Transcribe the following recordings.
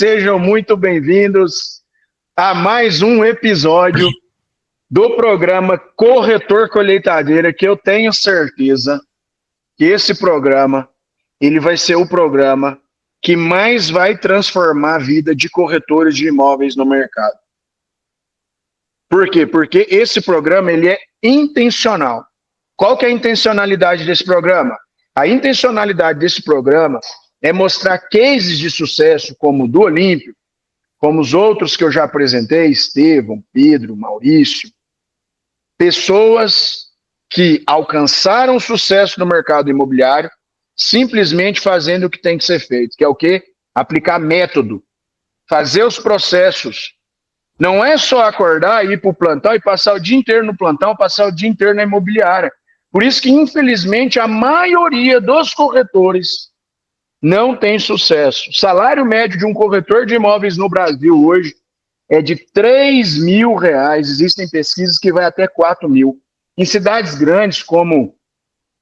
Sejam muito bem-vindos a mais um episódio do programa Corretor Colheitadeira, que eu tenho certeza que esse programa ele vai ser o programa que mais vai transformar a vida de corretores de imóveis no mercado. Por quê? Porque esse programa ele é intencional. Qual que é a intencionalidade desse programa? A intencionalidade desse programa é mostrar cases de sucesso como o do Olímpio, como os outros que eu já apresentei, Estevão, Pedro, Maurício, pessoas que alcançaram sucesso no mercado imobiliário simplesmente fazendo o que tem que ser feito, que é o quê? Aplicar método, fazer os processos. Não é só acordar, ir para o plantão e passar o dia inteiro no plantão, passar o dia inteiro na imobiliária. Por isso que, infelizmente, a maioria dos corretores não tem sucesso. O salário médio de um corretor de imóveis no Brasil hoje é de R$3.000. Existem pesquisas que vai até 4.000. Em cidades grandes como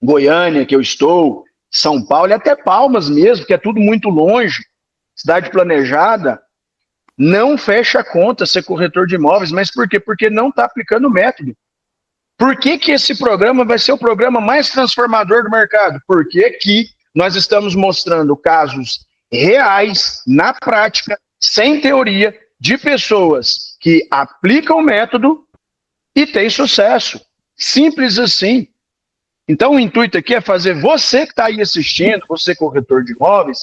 Goiânia, que eu estou, São Paulo e até Palmas mesmo, que é tudo muito longe, cidade planejada, não fecha a conta ser corretor de imóveis. Mas por quê? Porque não está aplicando o método. Por que esse programa vai ser o programa mais transformador do mercado? Porque aqui nós estamos mostrando casos reais, na prática, sem teoria, de pessoas que aplicam o método e têm sucesso. Simples assim. Então o intuito aqui é fazer você que está aí assistindo, você corretor de imóveis,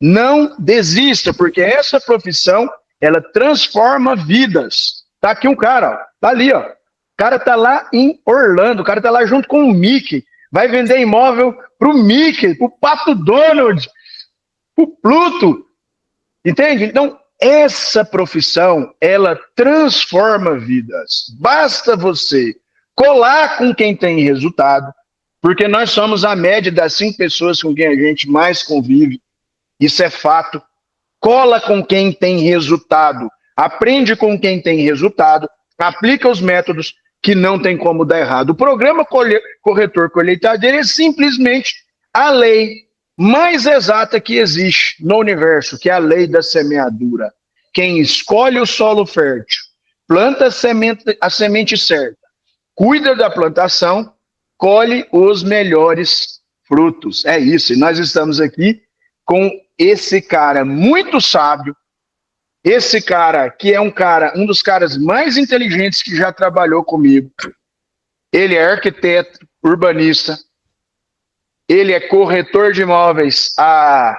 não desista, porque essa profissão, ela transforma vidas. Tá aqui um cara, ó, tá ali, ó. O cara tá lá em Orlando, o cara tá lá junto com o Mickey, vai vender imóvel pro Mickey, pro Pato Donald, pro Pluto, entende? Então, essa profissão, ela transforma vidas. Basta você colar com quem tem resultado, porque nós somos a média das 5 pessoas com quem a gente mais convive, isso é fato. Cola com quem tem resultado, aprende com quem tem resultado, aplica os métodos que não tem como dar errado. O programa Corretor Colheitadeira é simplesmente a lei mais exata que existe no universo, que é a lei da semeadura. Quem escolhe o solo fértil, planta a semente certa, cuida da plantação, colhe os melhores frutos. É isso, e nós estamos aqui com esse cara muito sábio, esse cara que é um dos caras mais inteligentes que já trabalhou comigo. Ele é arquiteto, urbanista, ele é corretor de imóveis há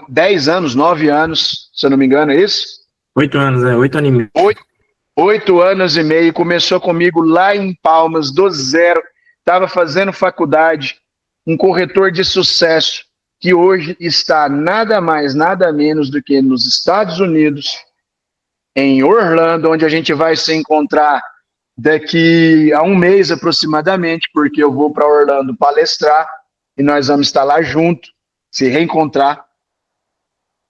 10 anos, 9 anos, se eu não me engano, é isso? 8 anos, 8 anos e meio. 8 anos e meio, começou comigo lá em Palmas, do zero, estava fazendo faculdade, um corretor de sucesso, que hoje está nada mais, nada menos do que nos Estados Unidos, em Orlando, onde a gente vai se encontrar daqui a um mês aproximadamente, porque eu vou para Orlando palestrar e nós vamos estar lá junto, se reencontrar.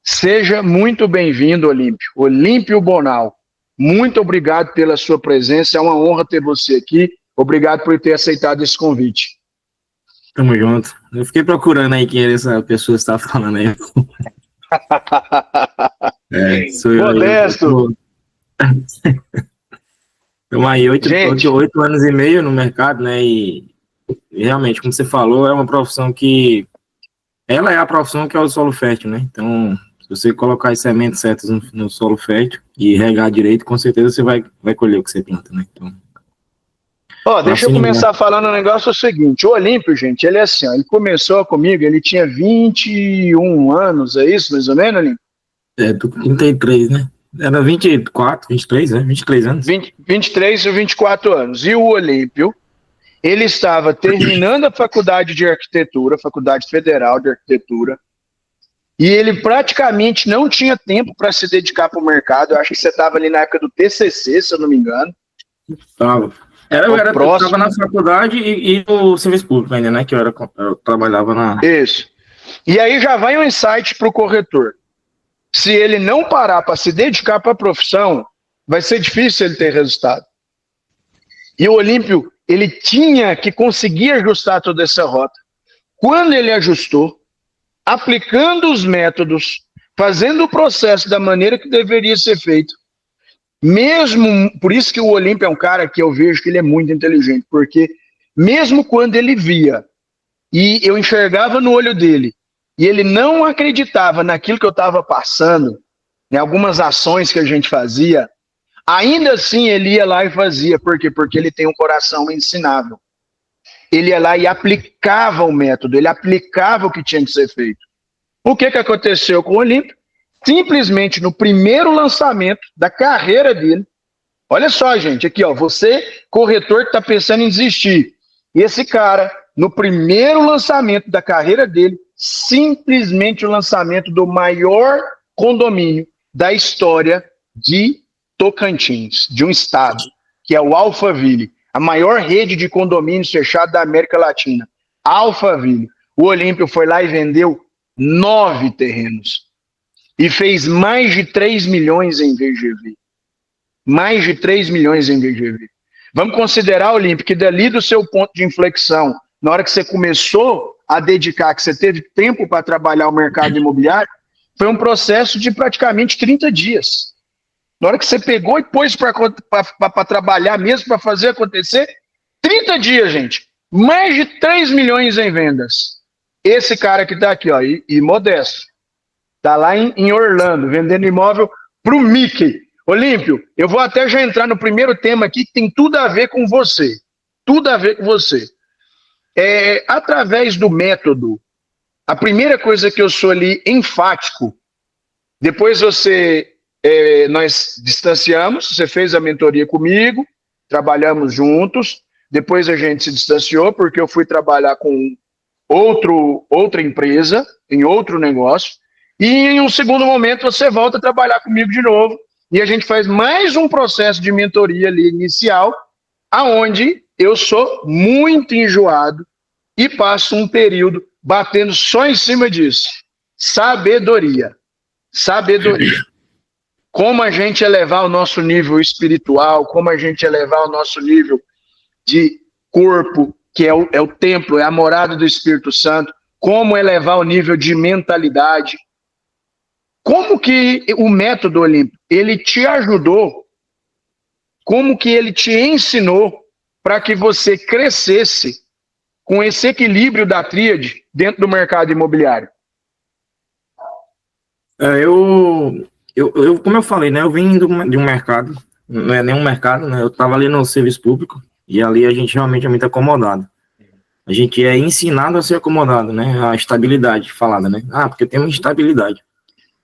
Seja muito bem-vindo, Olímpio. Olímpio Bonal, muito obrigado pela sua presença, é uma honra ter você aqui, obrigado por ter aceitado esse convite. Tamo junto. Eu fiquei procurando aí quem essa pessoa está falando aí. Sou eu. Modesto. Estamos aí 8 anos e meio no mercado, né? E realmente, como você falou, é uma profissão que... Ela é a profissão que é o solo fértil, né? Então, se você colocar as sementes certas no solo fértil e regar direito, com certeza você vai colher o que você planta, né? Então... Deixa eu começar falando um negócio seguinte, o Olímpio, gente, ele é assim, ó, ele começou comigo, ele tinha 21 anos, é isso, mais ou menos, Olímpio? Do 33, né? Era 24, 23, né? 23 anos. 23 ou 24 anos. E o Olímpio, ele estava terminando a faculdade de arquitetura, Faculdade Federal de Arquitetura, e ele praticamente não tinha tempo para se dedicar para o mercado. Eu acho que você estava ali na época do TCC, se eu não me engano. Estava. Eu estava na faculdade e no serviço público ainda, né? Que eu trabalhava na... Isso. E aí já vai um insight para o corretor. Se ele não parar para se dedicar para a profissão, vai ser difícil ele ter resultado. E o Olímpio, ele tinha que conseguir ajustar toda essa rota. Quando ele ajustou, aplicando os métodos, fazendo o processo da maneira que deveria ser feito. Mesmo, por isso que o Olímpio é um cara que eu vejo que ele é muito inteligente, porque mesmo quando ele via, e eu enxergava no olho dele, e ele não acreditava naquilo que eu estava passando, em algumas ações que a gente fazia, ainda assim ele ia lá e fazia. Por quê? Porque ele tem um coração ensinável. Ele ia lá e aplicava o método, ele aplicava o que tinha que ser feito. O que aconteceu com o Olímpio? Simplesmente no primeiro lançamento da carreira dele, olha só, gente, aqui, ó, você, corretor que está pensando em desistir, e esse cara, no primeiro lançamento da carreira dele, simplesmente o lançamento do maior condomínio da história de Tocantins, de um estado, que é o Alphaville, a maior rede de condomínios fechados da América Latina. Alphaville. O Olímpio foi lá e vendeu 9 terrenos. E fez mais de 3 milhões em VGV. Mais de 3 milhões em VGV. Vamos considerar, Olímpio, que dali do seu ponto de inflexão, na hora que você começou a dedicar, que você teve tempo para trabalhar o mercado imobiliário, foi um processo de praticamente 30 dias. Na hora que você pegou e pôs para trabalhar mesmo, para fazer acontecer, 30 dias, gente. Mais de 3 milhões em vendas. Esse cara que está aqui, ó, e Modesto, está lá em Orlando, vendendo imóvel para o Mickey. Olímpio, eu vou até já entrar no primeiro tema aqui, que tem tudo a ver com você. Tudo a ver com você. Através do método, a primeira coisa que eu sou ali enfático, depois nós distanciamos, você fez a mentoria comigo, trabalhamos juntos, depois a gente se distanciou, porque eu fui trabalhar com outra empresa, em outro negócio, e em um segundo momento você volta a trabalhar comigo de novo, e a gente faz mais um processo de mentoria ali inicial, aonde eu sou muito enjoado e passo um período batendo só em cima disso. Sabedoria. Sabedoria. Como a gente elevar o nosso nível espiritual, como a gente elevar o nosso nível de corpo, que é o templo, é a morada do Espírito Santo, como elevar o nível de mentalidade. Como que o método Olímpio, ele te ajudou, como que ele te ensinou para que você crescesse com esse equilíbrio da tríade dentro do mercado imobiliário? Como eu falei, né, eu vim de um mercado, não é nenhum mercado, né, eu estava ali no serviço público, e ali a gente realmente é muito acomodado. A gente é ensinado a ser acomodado, né, a estabilidade falada, né, porque tem uma instabilidade.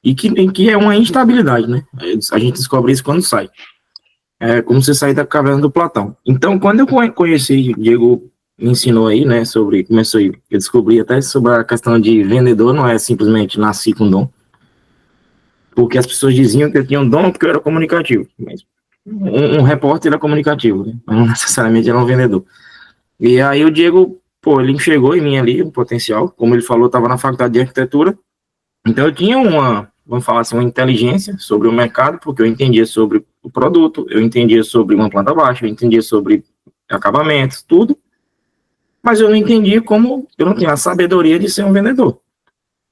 E que é uma instabilidade, né, a gente descobre isso quando sai. É como você sair da caverna do Platão. Então, quando eu conheci, Diego me ensinou aí, né, eu descobri até sobre a questão de vendedor, não é simplesmente nasci com dom, porque as pessoas diziam que eu tinha um dom porque eu era comunicativo, mas um repórter era comunicativo, né? Mas não necessariamente era um vendedor. E aí o Diego, ele enxergou em mim ali um potencial, como ele falou, estava na faculdade de arquitetura, então eu tinha vamos falar assim, uma inteligência sobre o mercado, porque eu entendia sobre o produto, eu entendia sobre uma planta baixa, eu entendia sobre acabamentos, tudo, mas eu não entendia como eu não tinha a sabedoria de ser um vendedor.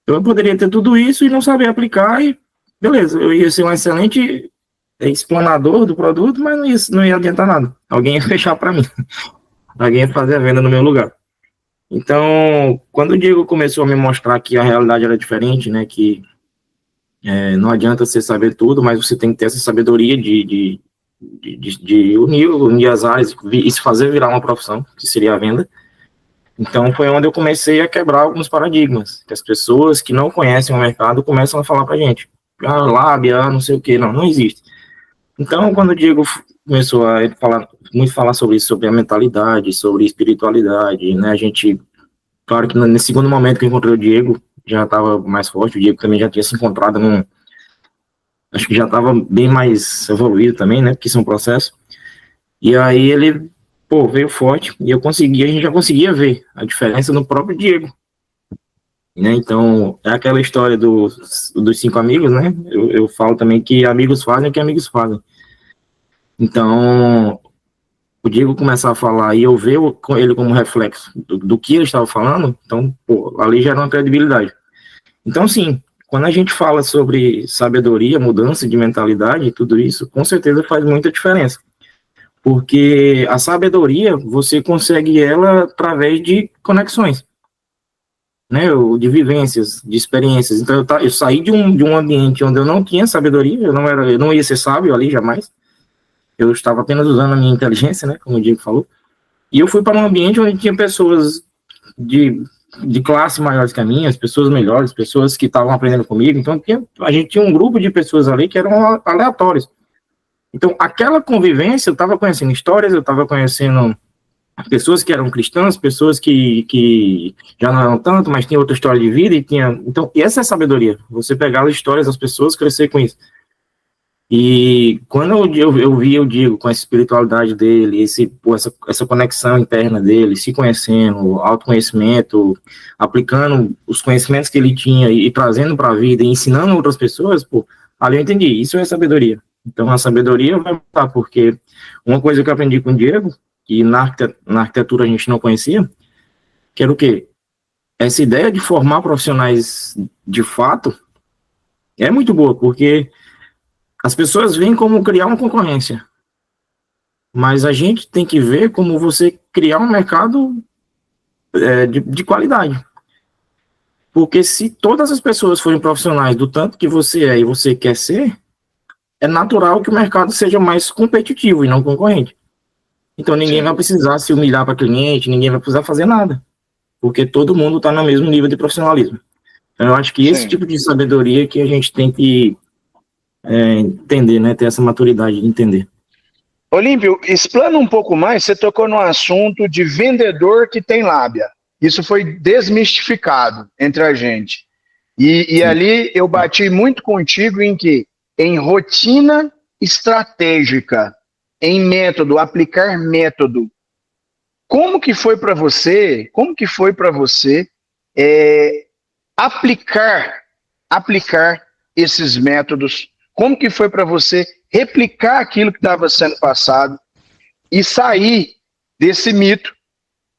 Então eu poderia ter tudo isso e não saber aplicar, e beleza, eu ia ser um excelente explanador do produto, mas não ia adiantar nada. Alguém ia fechar para mim. Alguém ia fazer a venda no meu lugar. Então, quando o Diego começou a me mostrar que a realidade era diferente, né, que não adianta você saber tudo, mas você tem que ter essa sabedoria de unir as áreas e se fazer virar uma profissão, que seria a venda. Então, foi onde eu comecei a quebrar alguns paradigmas, que as pessoas que não conhecem o mercado começam a falar pra gente. Lábia, não sei o que, não existe. Então, quando o Diego começou a falar sobre isso, sobre a mentalidade, sobre espiritualidade, né, a gente, claro que nesse segundo momento que eu encontrei o Diego, já estava mais forte, o Diego também já tinha se encontrado acho que já estava bem mais evoluído também, né, porque isso é um processo, e aí ele, veio forte, e a gente já conseguia ver a diferença no próprio Diego. Né? Então, é aquela história dos 5 amigos, né? Eu falo também que amigos fazem o que amigos fazem. Então, o Diego começar a falar e eu ver ele como reflexo do que ele estava falando, então, ali gera uma credibilidade. Então, sim, quando a gente fala sobre sabedoria, mudança de mentalidade, tudo isso, com certeza faz muita diferença. Porque a sabedoria, você consegue ela através de conexões, né, de vivências, de experiências. Então, eu saí de um ambiente onde eu não tinha sabedoria, eu não ia ser sábio ali, jamais. Eu estava apenas usando a minha inteligência, né, como o Diego falou. E eu fui para um ambiente onde tinha pessoas de classe maiores que a minha, as pessoas melhores, pessoas que estavam aprendendo comigo. Então, a gente tinha um grupo de pessoas ali que eram aleatórios. Então, aquela convivência, eu estava conhecendo histórias, eu estava conhecendo pessoas que eram cristãs, pessoas que já não eram tanto, mas tinha outra história de vida, então, e essa é a sabedoria, você pegar as histórias das pessoas, crescer com isso. E quando eu vi o Diego com essa espiritualidade dele, essa conexão interna dele, se conhecendo, autoconhecimento, aplicando os conhecimentos que ele tinha e trazendo para a vida, e ensinando outras pessoas, pô, ali eu entendi, isso é sabedoria. Então a sabedoria vai mudar, porque uma coisa que eu aprendi com o Diego, que na arquitetura a gente não conhecia, que era o quê? Essa ideia de formar profissionais de fato é muito boa, porque as pessoas veem como criar uma concorrência, mas a gente tem que ver como você criar um mercado de qualidade. Porque se todas as pessoas forem profissionais do tanto que você é e você quer ser, é natural que o mercado seja mais competitivo e não concorrente. Então ninguém vai precisar se humilhar para cliente, ninguém vai precisar fazer nada, porque todo mundo está no mesmo nível de profissionalismo. Então eu acho que esse tipo de sabedoria que a gente tem que entender, né, ter essa maturidade de entender. Olímpio, explana um pouco mais, você tocou no assunto de vendedor que tem lábia. Isso foi desmistificado entre a gente. E ali eu bati muito contigo em rotina estratégica, em método, aplicar método. Como que foi para você aplicar esses métodos? Como que foi para você replicar aquilo que estava sendo passado e sair desse mito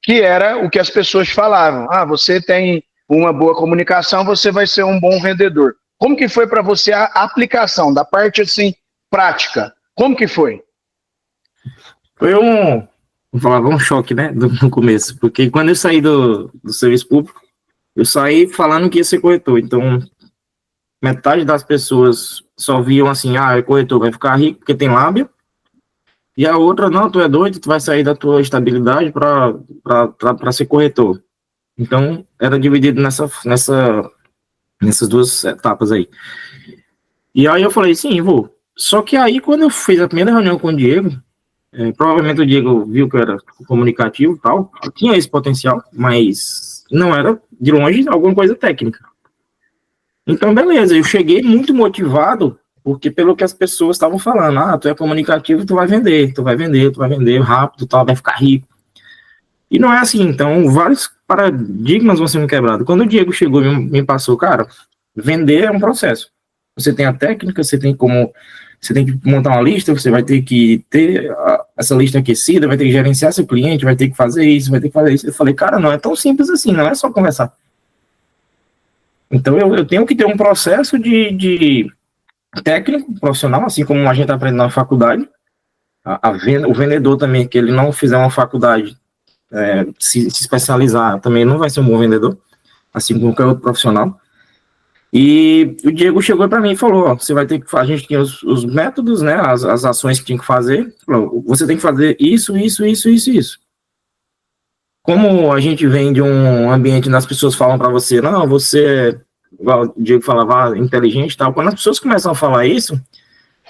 que era o que as pessoas falavam? Ah, você tem uma boa comunicação, você vai ser um bom vendedor. Como que foi para você a aplicação da parte assim prática? Como que foi? Foi um choque, né, no começo, porque quando eu saí do serviço público, eu saí falando que ia ser corretor. Então, metade das pessoas só viam assim, é corretor, vai ficar rico porque tem lábia, e a outra, não, tu é doido, tu vai sair da tua estabilidade para ser corretor. Então, era dividido nessas duas etapas aí. E aí eu falei, sim, vou. Só que aí, quando eu fiz a primeira reunião com o Diego, provavelmente o Diego viu que eu era comunicativo e tal, eu tinha esse potencial, mas não era, de longe, alguma coisa técnica. Então, beleza, eu cheguei muito motivado, porque pelo que as pessoas estavam falando, tu é comunicativo, tu vai vender rápido, tal, vai ficar rico. E não é assim, então vários paradigmas vão sendo quebrados. Quando o Diego chegou e me passou, cara, vender é um processo. Você tem a técnica, você tem que montar uma lista, você vai ter que ter essa lista aquecida, vai ter que gerenciar seu cliente, vai ter que fazer isso, vai ter que fazer isso. Eu falei, cara, não é tão simples assim, não é só conversar. Então eu tenho que ter um processo de técnico, profissional, assim como a gente aprende na faculdade. O vendedor também, que ele não fizer uma faculdade, se especializar, também não vai ser um bom vendedor, assim como qualquer outro profissional. E o Diego chegou para mim e falou, você vai ter que, a gente tinha os métodos, né, as ações que tinha que fazer, falou, você tem que fazer isso. Como a gente vem de um ambiente onde as pessoas falam para você, não, você, igual o Diego falava, inteligente e tal, quando as pessoas começam a falar isso,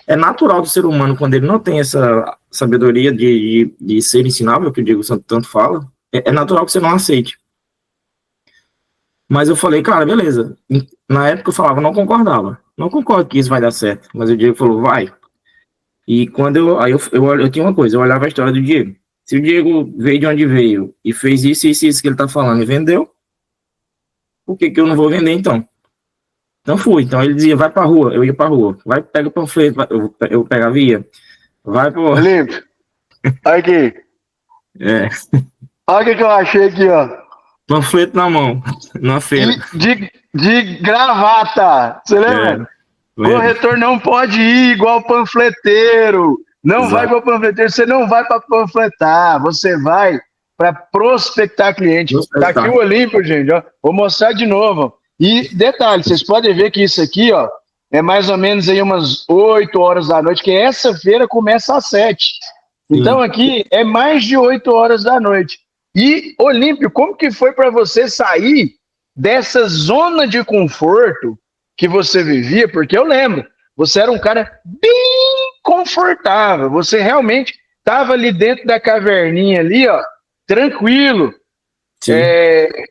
é natural do ser humano, quando ele não tem essa sabedoria de ser ensinável, que o Diego tanto fala, é natural que você não aceite. Mas eu falei, cara, beleza. Na época eu falava, não concordava. Não concordo que isso vai dar certo. Mas o Diego falou, vai. E quando eu tinha uma coisa, eu olhava a história do Diego. Se o Diego veio de onde veio e fez isso que ele tá falando e vendeu, por que eu não vou vender então? Então fui. Então ele dizia, vai pra rua, eu ia pra rua. Vai, pega o panfleto, eu pegava e ia. Vai pro... Olímpio, olha aqui. Olha o que eu achei aqui, ó. Panfleto na mão, na feira. de gravata. Você lembra? Corretor não pode ir igual panfleteiro. Não vai igual panfleteiro. Você não vai para panfletar. Você vai para prospectar cliente. Tá aqui o Olímpio, gente. Ó. Vou mostrar de novo. E detalhe, vocês podem ver que isso aqui, ó, é mais ou menos aí umas 8 horas da noite, que essa feira começa às 7. Então aqui é mais de 8 horas da noite. E, Olímpio, como que foi para você sair dessa zona de conforto que você vivia? Porque eu lembro, você era um cara bem confortável, você realmente estava ali dentro da caverninha ali, ó, tranquilo,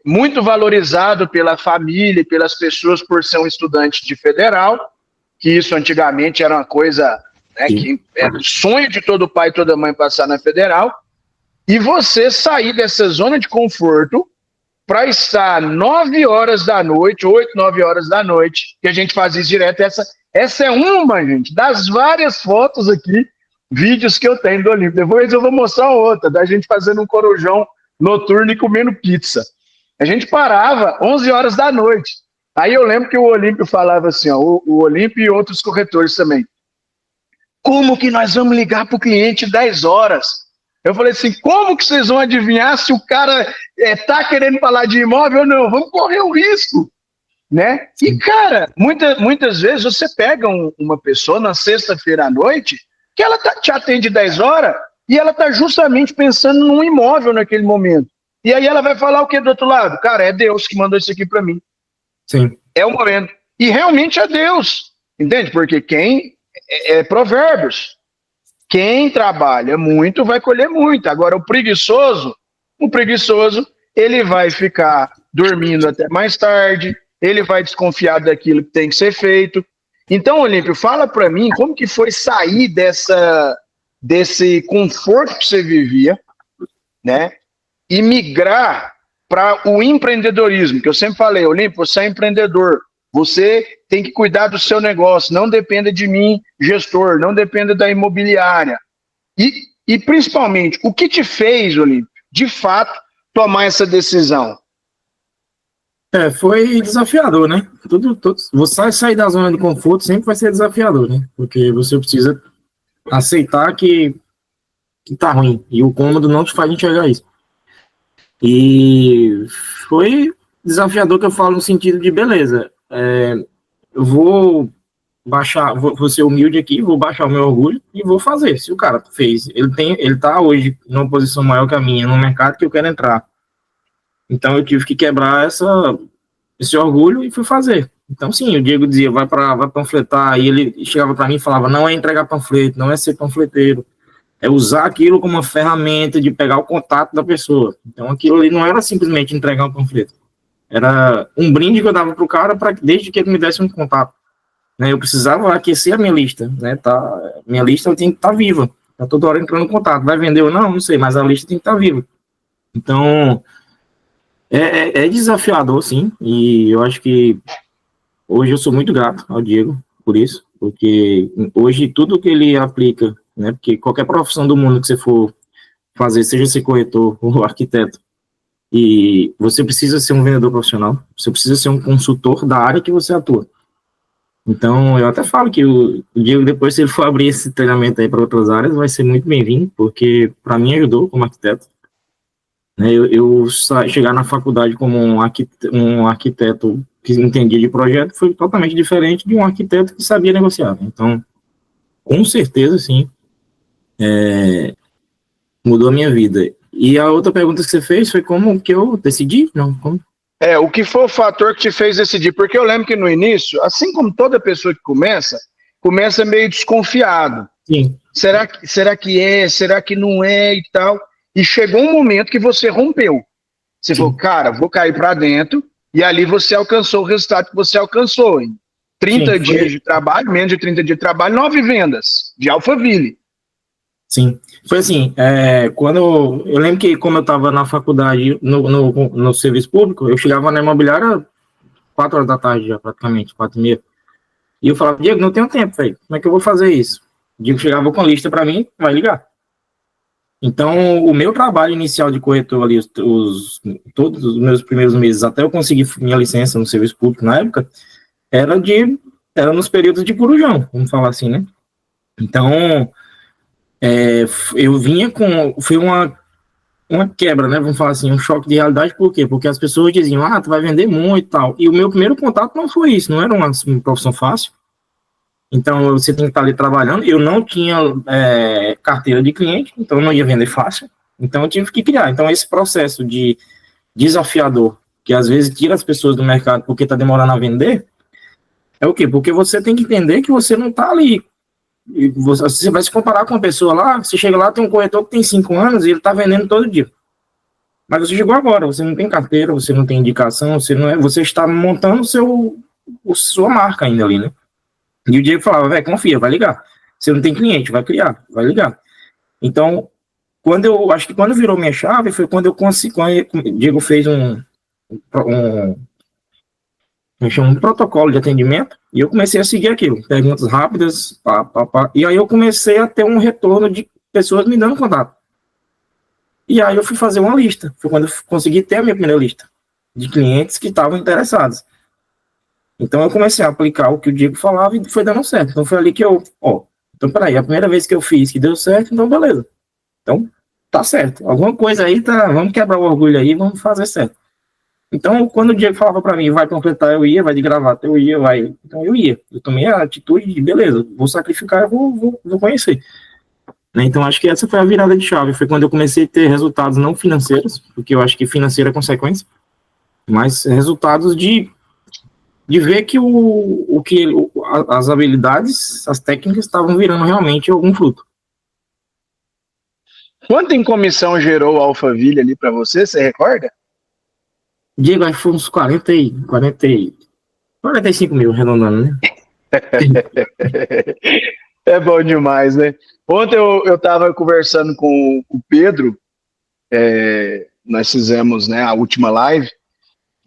muito valorizado pela família e pelas pessoas por ser um estudante de federal, que isso antigamente era uma coisa, né, que era o sonho de todo pai e toda mãe passar na federal, e você sair dessa zona de conforto para estar 9 horas da noite, 8, 9 horas da noite, que a gente faz isso direto. Essa é uma, gente, das várias fotos aqui, vídeos que eu tenho do Olímpio. Depois eu vou mostrar outra, da gente fazendo um corujão noturno e comendo pizza. A gente parava 11 horas da noite. Aí eu lembro que o Olímpio falava assim, ó, o Olímpio e outros corretores também. Como que nós vamos ligar para o cliente 10 horas? Eu falei assim, como que vocês vão adivinhar se o cara tá querendo falar de imóvel ou não? Vamos correr o risco, né? E, cara, muitas vezes você pega uma pessoa na sexta-feira à noite que ela te atende 10 horas e ela tá justamente pensando num imóvel naquele momento. E aí ela vai falar o que do outro lado? Cara, é Deus que mandou isso aqui para mim. Sim. É o momento. E realmente é Deus, entende? Porque Provérbios. Quem trabalha muito vai colher muito. Agora, o preguiçoso, ele vai ficar dormindo até mais tarde, ele vai desconfiar daquilo que tem que ser feito. Então, Olímpio, fala para mim como que foi sair desse conforto que você vivia, né, e migrar para o empreendedorismo, que eu sempre falei, Olímpio, você é empreendedor, você tem que cuidar do seu negócio, não dependa de mim, gestor, não dependa da imobiliária. E principalmente, o que te fez, Olímpio, de fato, tomar essa decisão? Foi desafiador, né? Você sair da zona de conforto sempre vai ser desafiador, né? Porque você precisa aceitar que tá ruim, e o cômodo não te faz enxergar isso. E foi desafiador, que eu falo no sentido de, beleza, eu vou baixar, vou ser humilde aqui, vou baixar o meu orgulho e vou fazer. Se o cara fez, ele tá hoje numa posição maior que a minha, no mercado que eu quero entrar. Então eu tive que quebrar esse orgulho e fui fazer. Então sim, o Diego dizia, vai panfletar, e ele chegava para mim e falava, não é entregar panfleto, não é ser panfleteiro, é usar aquilo como uma ferramenta de pegar o contato da pessoa. Então aquilo ali não era simplesmente entregar um panfleto, era um brinde que eu dava pro cara desde que ele me desse um contato. Né, eu precisava aquecer a minha lista, né, minha lista tem que estar viva, tá toda hora entrando em contato, vai vender ou não sei, mas a lista tem que estar viva. Então, é desafiador, sim, e eu acho que hoje eu sou muito grato ao Diego por isso, porque hoje tudo que ele aplica, né, porque qualquer profissão do mundo que você for fazer, seja ser corretor ou arquiteto, e você precisa ser um vendedor profissional, você precisa ser um consultor da área que você atua. Então, eu até falo que o Diego, depois, se ele for abrir esse treinamento aí para outras áreas, vai ser muito bem-vindo, porque para mim ajudou como arquiteto. Né, eu chegar na faculdade como um arquiteto que entendia de projeto foi totalmente diferente de um arquiteto que sabia negociar. Então, com certeza, sim, mudou a minha vida. E a outra pergunta que você fez foi como que eu decidi? Não, como? O que foi o fator que te fez decidir? Porque eu lembro que no início, assim como toda pessoa que começa meio desconfiado. Sim. Será que é? Será que não é e tal? E chegou um momento que você rompeu. Você falou, cara, vou cair para dentro, e ali você alcançou o resultado que você alcançou. Em 30 dias de trabalho, menos de 30 dias de trabalho, 9 vendas de Alphaville. Sim, foi assim, quando eu lembro que, como eu estava na faculdade, no serviço público, eu chegava na imobiliária 4 horas da tarde já, praticamente, 4h30, e eu falava, Diego, não tenho tempo, velho, como é que eu vou fazer isso? O Diego chegava com a lista para mim, vai ligar. Então, o meu trabalho inicial de corretor ali, todos os meus primeiros meses, até eu conseguir minha licença no serviço público na época, era nos períodos de corujão, vamos falar assim, né? Então, eu vinha foi uma quebra, né? Vamos falar assim, um choque de realidade, por quê? Porque as pessoas diziam, tu vai vender muito e tal. E o meu primeiro contato não foi isso, não era uma profissão fácil. Então, você tem que estar ali trabalhando. Eu não tinha carteira de cliente, então eu não ia vender fácil. Então, eu tive que criar. Então, esse processo de desafiador, que às vezes tira as pessoas do mercado porque está demorando a vender, é o quê? Porque você tem que entender que você não está ali. Você vai se comparar com uma pessoa lá, você chega lá, tem um corretor que tem 5 anos e ele está vendendo todo dia. Mas você chegou agora, você não tem carteira, você não tem indicação, você está montando sua marca ainda ali, né? E o Diego falava, velho, confia, vai ligar. Você não tem cliente, vai criar, vai ligar. Então, acho que quando virou minha chave, foi quando o Diego fez um protocolo de atendimento, e eu comecei a seguir aquilo, perguntas rápidas, e aí eu comecei a ter um retorno de pessoas me dando contato. E aí eu fui fazer uma lista, foi quando eu consegui ter a minha primeira lista de clientes que estavam interessados. Então eu comecei a aplicar o que o Diego falava e foi dando certo. Então foi ali que então peraí, a primeira vez que eu fiz que deu certo, então beleza. Então tá certo, alguma coisa aí vamos quebrar o orgulho aí, vamos fazer certo. Então quando o Diego falava para mim, vai completar, eu ia, vai de gravata, eu ia, vai. Então eu ia, eu tomei a atitude de beleza, vou sacrificar, eu vou conhecer. Então acho que essa foi a virada de chave, foi quando eu comecei a ter resultados não financeiros, porque eu acho que financeiro é consequência, mas resultados de ver que as habilidades, as técnicas estavam virando realmente algum fruto. Quanto em comissão gerou o Alphaville ali para você recorda? Diego, acho que foi uns 45 mil, arredondando, né? É bom demais, né? Ontem eu estava conversando com o Pedro, nós fizemos, né, a última live,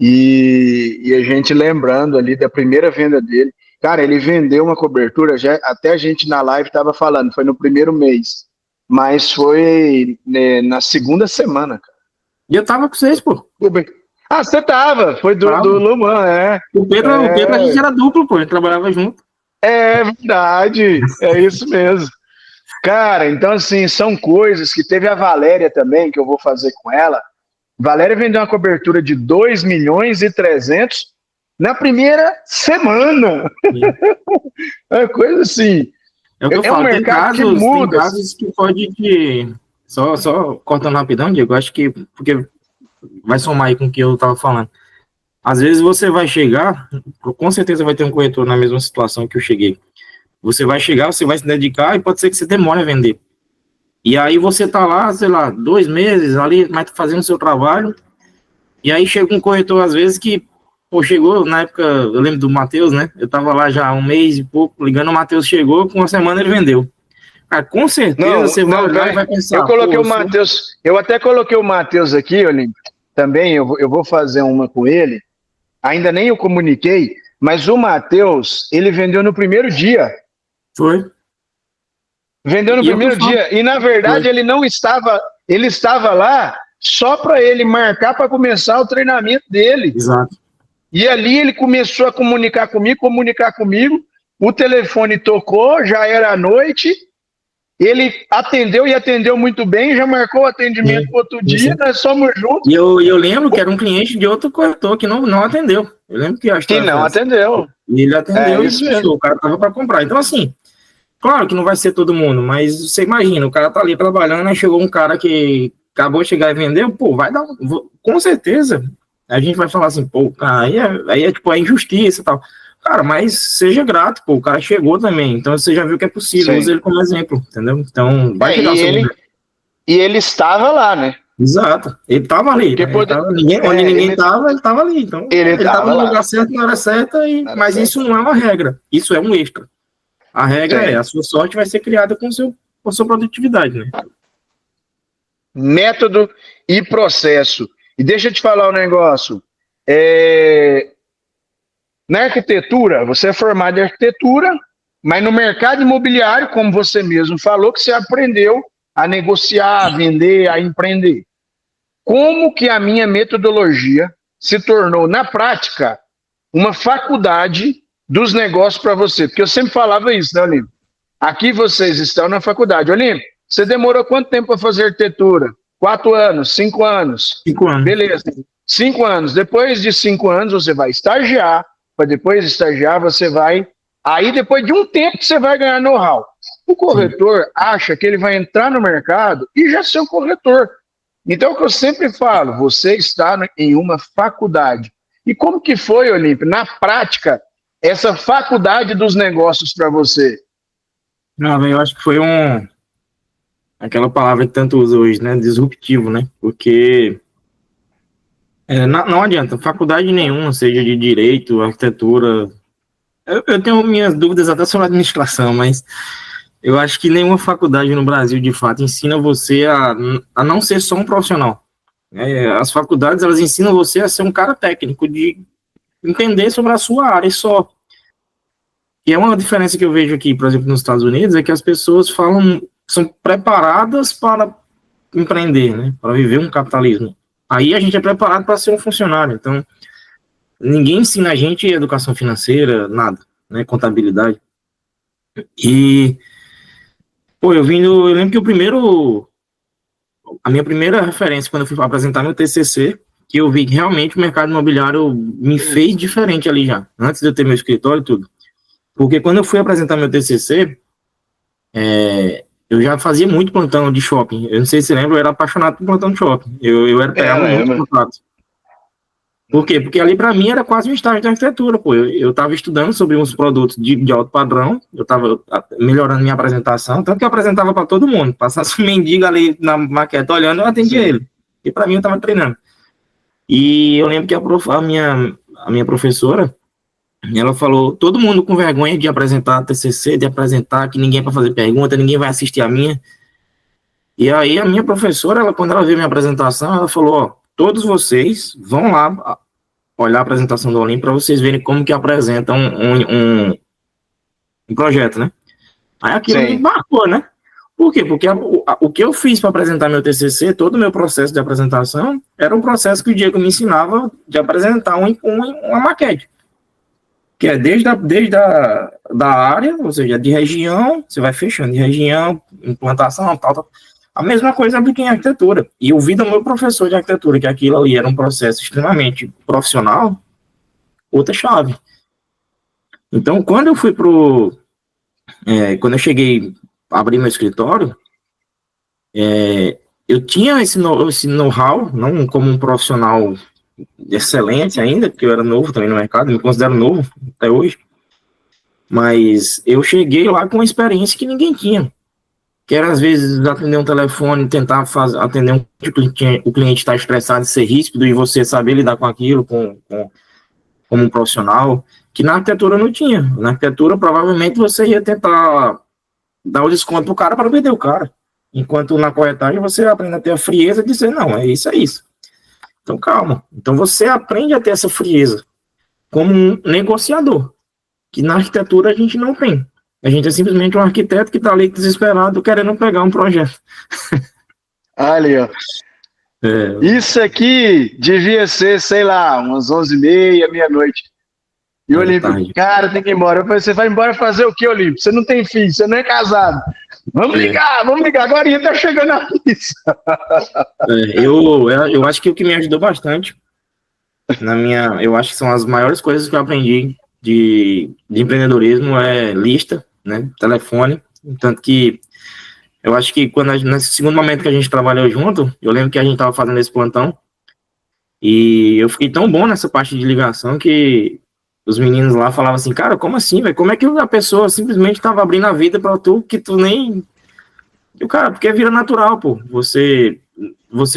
e a gente lembrando ali da primeira venda dele. Cara, ele vendeu uma cobertura, até a gente na live estava falando, foi no primeiro mês, mas foi, né, na segunda semana, cara. E eu tava com vocês, pô. Ah, você tava, foi do Luman, é. O Pedro a gente era duplo, pô, a gente trabalhava junto. É verdade, é isso mesmo. Cara, então assim, são coisas que teve a Valéria também, que eu vou fazer com ela. Valéria vendeu uma cobertura de 2.300.000 na primeira semana. É coisa assim. É o que eu falo, um mercado tem casos que pode te... Só cortando rapidão, Diego, acho que, porque vai somar aí com o que eu estava falando. Às vezes você vai chegar, com certeza vai ter um corretor na mesma situação que eu cheguei. Você vai chegar, você vai se dedicar e pode ser que você demore a vender. E aí você tá lá, sei lá, 2 meses ali, mas fazendo o seu trabalho, e aí chega um corretor, às vezes, que, chegou, na época, eu lembro do Matheus, né, eu tava lá já 1 mês e pouco, ligando, o Matheus chegou, com 1 semana ele vendeu. Cara, com certeza você vai olhar e vai pensar... Eu coloquei o Matheus, eu até coloquei o Matheus aqui, Olímpio, também, eu vou fazer uma com ele, ainda nem eu comuniquei, mas o Matheus, ele vendeu no primeiro dia. Foi. Vendeu no primeiro dia. E, na verdade, ele não estava... Ele estava lá só para ele marcar para começar o treinamento dele. Exato. E ali ele começou a comunicar comigo. O telefone tocou, já era à noite. Ele atendeu e atendeu muito bem, já marcou o atendimento para outro dia, nós somos juntos. E eu lembro que era um cliente de outro corretor que não atendeu. Eu lembro que não atendeu. E ele atendeu e o cara estava para comprar. Então, assim... Claro que não vai ser todo mundo, mas você imagina, o cara tá ali trabalhando, aí chegou um cara que acabou de chegar e vendeu, vai dar, com certeza, a gente vai falar assim, aí é tipo a injustiça e tal. Cara, mas seja grato, o cara chegou também, então você já viu que é possível, usa ele como exemplo, entendeu? Então, vai chegar e ele estava lá, né? Exato, ele estava ali, onde ninguém estava, ele estava ali, então ele estava no lugar certo, na hora certa, mas isso não é uma regra, isso é um extra. A regra a sua sorte vai ser criada com a sua produtividade, né? Método e processo. E deixa eu te falar um negócio. Na arquitetura, você é formado em arquitetura, mas no mercado imobiliário, como você mesmo falou, que você aprendeu a negociar, a vender, a empreender. Como que a minha metodologia se tornou, na prática, uma faculdade dos negócios para você? Porque eu sempre falava isso, né, Olímpio? Aqui vocês estão na faculdade. Olímpio, você demorou quanto tempo para fazer arquitetura? 4 anos, 5 anos? 5 anos. Beleza, 5 anos. Depois de 5 anos, você vai estagiar. Para depois de estagiar, você vai... Aí, depois de um tempo, você vai ganhar know-how. O corretor acha que ele vai entrar no mercado e já ser um corretor. Então, o que eu sempre falo, você está em uma faculdade. E como que foi, Olímpio, na prática, essa faculdade dos negócios para você? Não, eu acho que foi aquela palavra que tanto usa hoje, né? Disruptivo, né? Porque não adianta, faculdade nenhuma, seja de direito, arquitetura. Eu tenho minhas dúvidas até sobre administração, mas eu acho que nenhuma faculdade no Brasil, de fato, ensina você a não ser só um profissional. As faculdades, elas ensinam você a ser um cara técnico, de entender sobre a sua área só. E é uma diferença que eu vejo aqui, por exemplo, nos Estados Unidos, é que as pessoas são preparadas para empreender, né, para viver um capitalismo. Aí a gente é preparado para ser um funcionário. Então, ninguém ensina a gente educação financeira, nada, né, contabilidade. E, pô, eu lembro que a minha primeira referência, quando eu fui apresentar meu TCC, que eu vi que realmente o mercado imobiliário me fez diferente ali já, antes de eu ter meu escritório e tudo. Porque quando eu fui apresentar meu TCC, eu já fazia muito plantão de shopping. Eu não sei se você lembra, eu era apaixonado por plantão de shopping. Eu pegava muito contato. Por quê? Porque ali para mim era quase um estágio de arquitetura, pô. Eu estava estudando sobre uns produtos de alto padrão, eu estava melhorando minha apresentação, tanto que eu apresentava para todo mundo. Passasse um mendigo ali na maquete olhando, eu atendia ele. E para mim eu estava treinando. E eu lembro que a minha professora, ela falou, todo mundo com vergonha de apresentar TCC, de apresentar que ninguém vai fazer pergunta, ninguém vai assistir a minha. E aí a minha professora, quando ela viu minha apresentação, ela falou, ó, todos vocês vão lá olhar a apresentação do Olímpio para vocês verem como que apresenta um projeto, né? Aí aquilo me marcou, né? Por quê? Porque o que eu fiz para apresentar meu TCC, todo o meu processo de apresentação, era um processo que o Diego me ensinava de apresentar uma maquete. Que é desde da área, ou seja, de região, você vai fechando, de região, implantação, tal. A mesma coisa aplica em arquitetura. E eu vi do meu professor de arquitetura que aquilo ali era um processo extremamente profissional, outra chave. Então, quando eu fui quando eu cheguei a abrir meu escritório, eu tinha esse know-how, não como um profissional excelente ainda, porque eu era novo também no mercado, me considero novo até hoje, mas eu cheguei lá com uma experiência que ninguém tinha, que era às vezes atender um telefone, tentar atender o cliente está estressado, ser ríspido e você saber lidar com aquilo como um profissional, que na arquitetura não tinha. Na arquitetura provavelmente você ia tentar dar o desconto pro cara para perder o cara, enquanto na corretagem você aprende a ter a frieza de dizer, não, é isso. Então, calma. Então, você aprende a ter essa frieza como um negociador, que na arquitetura a gente não tem. A gente é simplesmente um arquiteto que está ali desesperado querendo pegar um projeto. Ali, ó. Isso aqui devia ser, sei lá, umas 11h30, meia-noite. E o Olímpio, cara, tem que ir embora. Eu falei, você vai embora fazer o quê, Olímpio? Você não tem filho, você não é casado. Vamos ligar. Agora tá chegando a pizza. Eu acho que o que me ajudou bastante, eu acho que são as maiores coisas que eu aprendi de empreendedorismo é lista, né, telefone. Tanto que eu acho que nesse segundo momento que a gente trabalhou junto, eu lembro que a gente estava fazendo esse plantão e eu fiquei tão bom nessa parte de ligação que os meninos lá falavam assim, cara, como assim, velho? Como é que a pessoa simplesmente tava abrindo a vida pra tu, que tu nem... E o cara, porque vira natural, pô. Você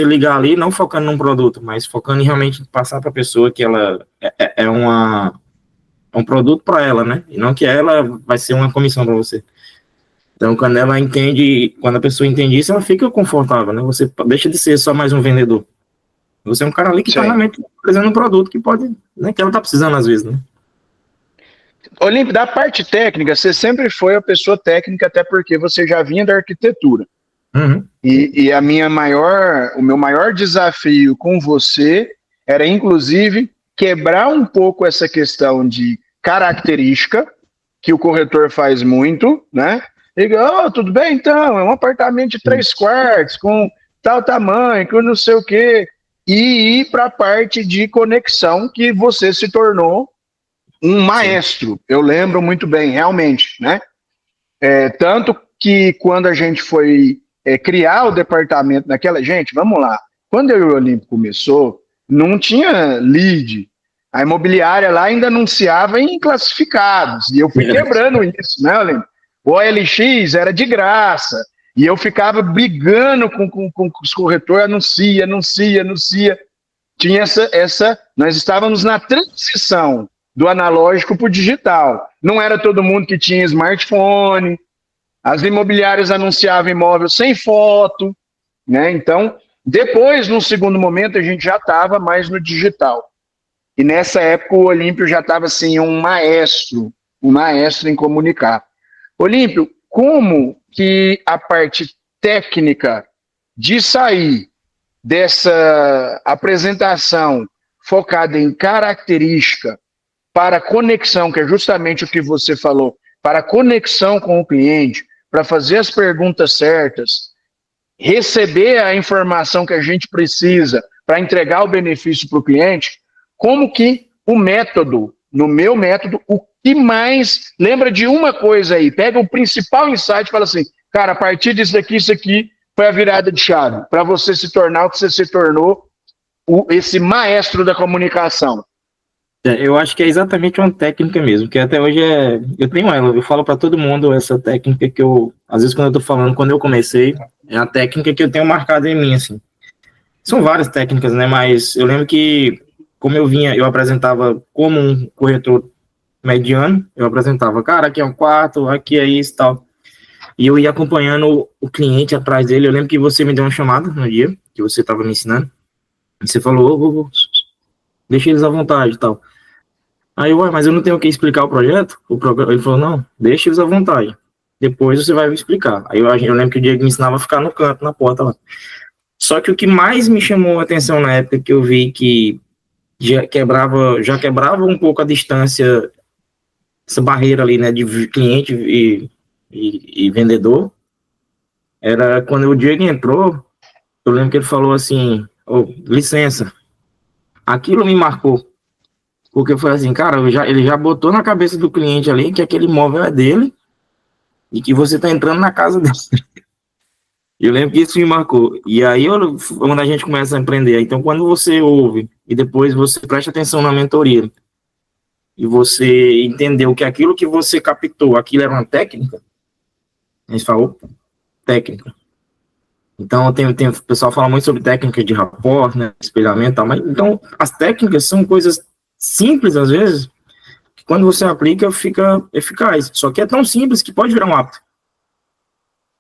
ligar ali, não focando num produto, mas focando em realmente passar pra pessoa que ela é um produto pra ela, né? E não que ela vai ser uma comissão pra você. Então, quando a pessoa entende isso, ela fica confortável, né? Você deixa de ser só mais um vendedor. Você é um cara ali que tá realmente fazendo um produto que pode, né? Que ela tá precisando às vezes, né? Olímpio, da parte técnica, você sempre foi a pessoa técnica, até porque você já vinha da arquitetura. Uhum. E o meu maior desafio com você era, inclusive, quebrar um pouco essa questão de característica, que o corretor faz muito, né? Liga, tudo bem então, é um apartamento de 3 quartos, com tal tamanho, com não sei o quê, e ir para a parte de conexão que você se tornou um maestro. Eu lembro muito bem, realmente, né? Tanto que quando a gente foi criar o departamento naquela... Gente, vamos lá. Quando eu e o Olímpio começou, não tinha lead. A imobiliária lá ainda anunciava em classificados. E eu fui quebrando isso, né, Olímpio? O OLX era de graça. E eu ficava brigando com os corretores, anuncia. Tinha nós estávamos na transição do analógico para o digital. Não era todo mundo que tinha smartphone, as imobiliárias anunciavam imóvel sem foto, né? Então, depois, num segundo momento, a gente já estava mais no digital. E nessa época o Olímpio já estava assim, um maestro em comunicar. Olímpio, como que a parte técnica de sair dessa apresentação focada em característica para conexão, que é justamente o que você falou, para conexão com o cliente, para fazer as perguntas certas, receber a informação que a gente precisa para entregar o benefício para o cliente, como que o método, no meu método, o que mais... Lembra de uma coisa aí, pega o principal insight e fala assim, cara, a partir disso aqui, isso aqui foi a virada de chave, para você se tornar o que você se tornou, esse maestro da comunicação. Eu acho que é exatamente uma técnica mesmo, que até hoje eu tenho ela, eu falo para todo mundo essa técnica que às vezes quando eu tô falando, quando eu comecei, é a técnica que eu tenho marcado em mim, assim. São várias técnicas, né, mas eu lembro que, como eu apresentava como um corretor mediano, eu apresentava, cara, aqui é um quarto, aqui é isso e tal, e eu ia acompanhando o cliente atrás dele. Eu lembro que você me deu uma chamada no dia, que você estava me ensinando, e você falou, deixa eles à vontade e tal. Aí, mas eu não tenho que explicar o projeto? Ele falou, não, deixa eles à vontade. Depois você vai me explicar. Aí eu lembro que o Diego me ensinava a ficar no canto, na porta lá. Só que o que mais me chamou a atenção na época que eu vi que já quebrava um pouco a distância, essa barreira ali, né, de cliente e vendedor, era quando o Diego entrou. Eu lembro que ele falou assim, licença, aquilo me marcou. Porque foi assim, cara, ele já botou na cabeça do cliente ali que aquele imóvel é dele e que você tá entrando na casa dele. Eu lembro que isso me marcou. E aí, quando a gente começa a empreender, então quando você ouve e depois você presta atenção na mentoria e você entendeu que aquilo que você captou, aquilo era uma técnica, a gente falou, técnica. Então, o pessoal fala muito sobre técnica de rapport, né, espelhamento e tal, mas então as técnicas são coisas simples, às vezes, que quando você aplica, fica eficaz. Só que é tão simples que pode virar um hábito.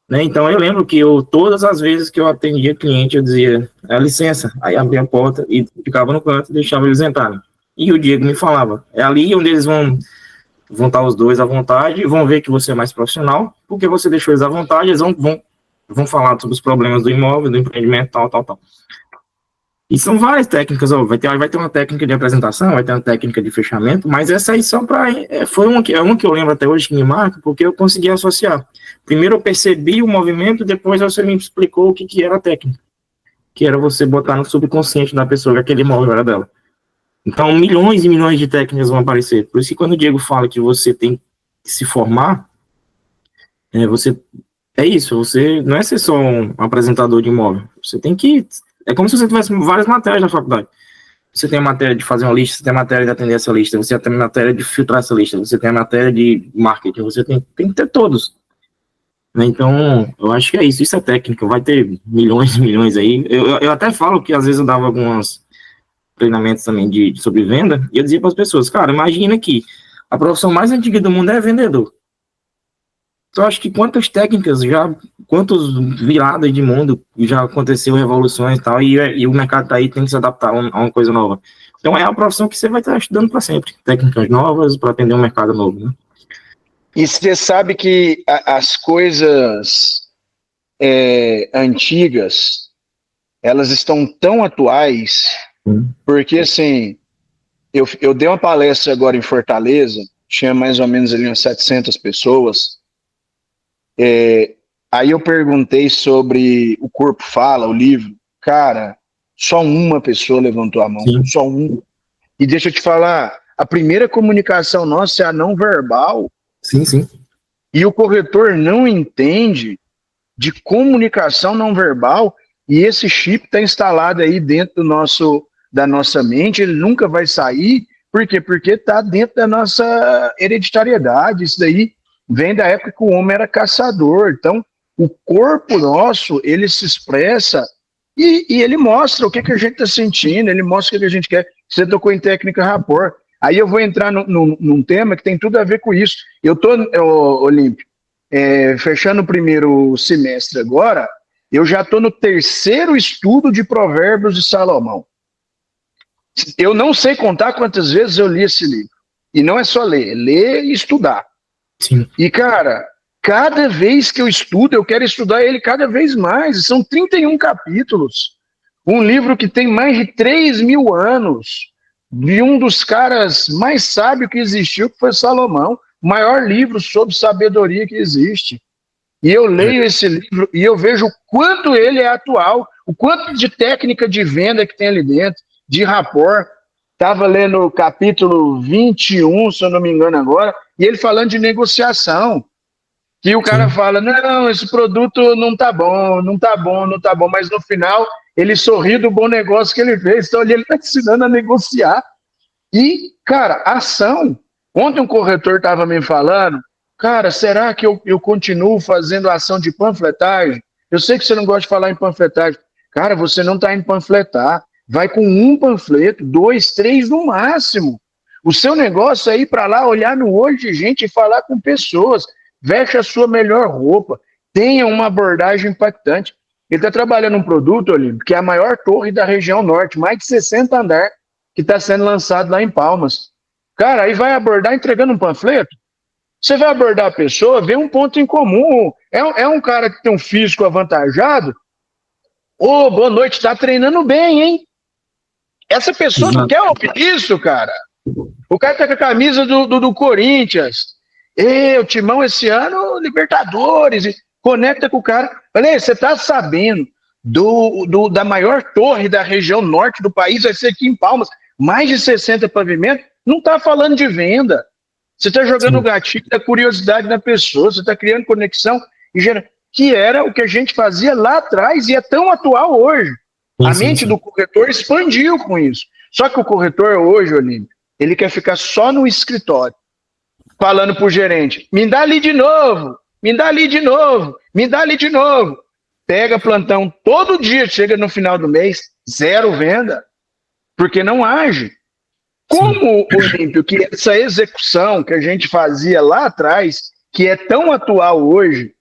Né? Então, eu lembro que todas as vezes que eu atendia cliente, eu dizia, licença, aí abria a porta e ficava no canto e deixava eles entrarem. E o Diego me falava, é ali onde eles vão estar os dois à vontade e vão ver que você é mais profissional, porque você deixou eles à vontade, eles vão falar sobre os problemas do imóvel, do empreendimento, tal. E são várias técnicas, vai ter uma técnica de apresentação, vai ter uma técnica de fechamento, mas essa aí só foi uma que eu lembro até hoje que me marca, porque eu consegui associar. Primeiro eu percebi o movimento, depois você me explicou o que era a técnica, que era você botar no subconsciente da pessoa que aquele imóvel era dela. Então, milhões e milhões de técnicas vão aparecer. Por isso que quando o Diego fala que você tem que se formar, é isso, você não é ser só um apresentador de imóvel, você tem que... É como se você tivesse várias matérias na faculdade. Você tem a matéria de fazer uma lista, você tem a matéria de atender essa lista, você tem a matéria de filtrar essa lista, você tem a matéria de marketing, você tem que ter todos. Então, eu acho que é isso é técnica, vai ter milhões e milhões aí. Eu até falo que às vezes eu dava alguns treinamentos também sobre venda, e eu dizia para as pessoas, cara, imagina que a profissão mais antiga do mundo é vendedor. Eu acho que quantas viradas de mundo já aconteceu, revoluções e tal, e o mercado tá aí, tem que se adaptar a uma coisa nova. Então é a profissão que você vai estar estudando para sempre, técnicas novas para atender um mercado novo, né? E você sabe que as coisas antigas, elas estão tão atuais, porque assim, eu dei uma palestra agora em Fortaleza, tinha mais ou menos ali umas 700 pessoas, aí eu perguntei sobre O Corpo Fala, o livro, cara, só uma pessoa levantou a mão, Sim. só uma. E deixa eu te falar, a primeira comunicação nossa é a não verbal. Sim, sim. E o corretor não entende de comunicação não verbal, e esse chip está instalado aí dentro da nossa mente, ele nunca vai sair. Por quê? Porque está dentro da nossa hereditariedade. Isso daí vem da época que o homem era caçador. Então, o corpo nosso, ele se expressa e ele mostra o que a gente está sentindo, ele mostra o que a gente quer. Você tocou em técnica rapport. Aí eu vou entrar num tema que tem tudo a ver com isso. Eu estou, Olímpio, fechando o primeiro semestre agora, eu já estou no 3º estudo de Provérbios de Salomão. Eu não sei contar quantas vezes eu li esse livro. E não é só ler, ler e estudar. Sim. E, cara, cada vez que eu estudo, eu quero estudar ele cada vez mais. São 31 capítulos. Um livro que tem mais de 3.000 anos, de um dos caras mais sábios que existiu, que foi Salomão, o maior livro sobre sabedoria que existe. E eu leio esse livro e eu vejo o quanto ele é atual, o quanto de técnica de venda que tem ali dentro, de rapport. Estava lendo o capítulo 21, se eu não me engano agora, e ele falando de negociação. Que o cara fala, não, esse produto não tá bom, não tá bom, não tá bom, mas no final ele sorri do bom negócio que ele fez, então ele está ensinando a negociar. E, cara, ação. Ontem um corretor estava me falando, cara, será que eu continuo fazendo ação de panfletagem? Eu sei que você não gosta de falar em panfletagem. Cara, você não está em panfletar. Vai com um panfleto, 2, 3 no máximo. O seu negócio é ir para lá, olhar no olho de gente e falar com pessoas. Veste a sua melhor roupa. Tenha uma abordagem impactante. Ele está trabalhando um produto, Olímpio, que é a maior torre da região norte, mais de 60 andares, que está sendo lançado lá em Palmas. Cara, aí vai abordar entregando um panfleto. Você vai abordar a pessoa, vê um ponto em comum. É um cara que tem um físico avantajado. Ô, boa noite, está treinando bem, hein? Essa pessoa não quer ouvir isso, cara. O cara tá com a camisa do Corinthians. O Timão esse ano, Libertadores. Conecta com o cara. Falei, você tá sabendo da maior torre da região norte do país, vai ser aqui em Palmas, mais de 60 pavimentos, não tá falando de venda. Você tá jogando o gatilho da curiosidade da pessoa, você tá criando conexão, que era o que a gente fazia lá atrás e é tão atual hoje. A mente do corretor expandiu com isso. Só que o corretor hoje, Olímpio, ele quer ficar só no escritório, falando pro gerente, me dá ali de novo, me dá ali de novo, me dá ali de novo. Pega plantão todo dia, chega no final do mês, 0 venda, porque não age. Como, Olímpio, que essa execução que a gente fazia lá atrás, que é tão atual hoje,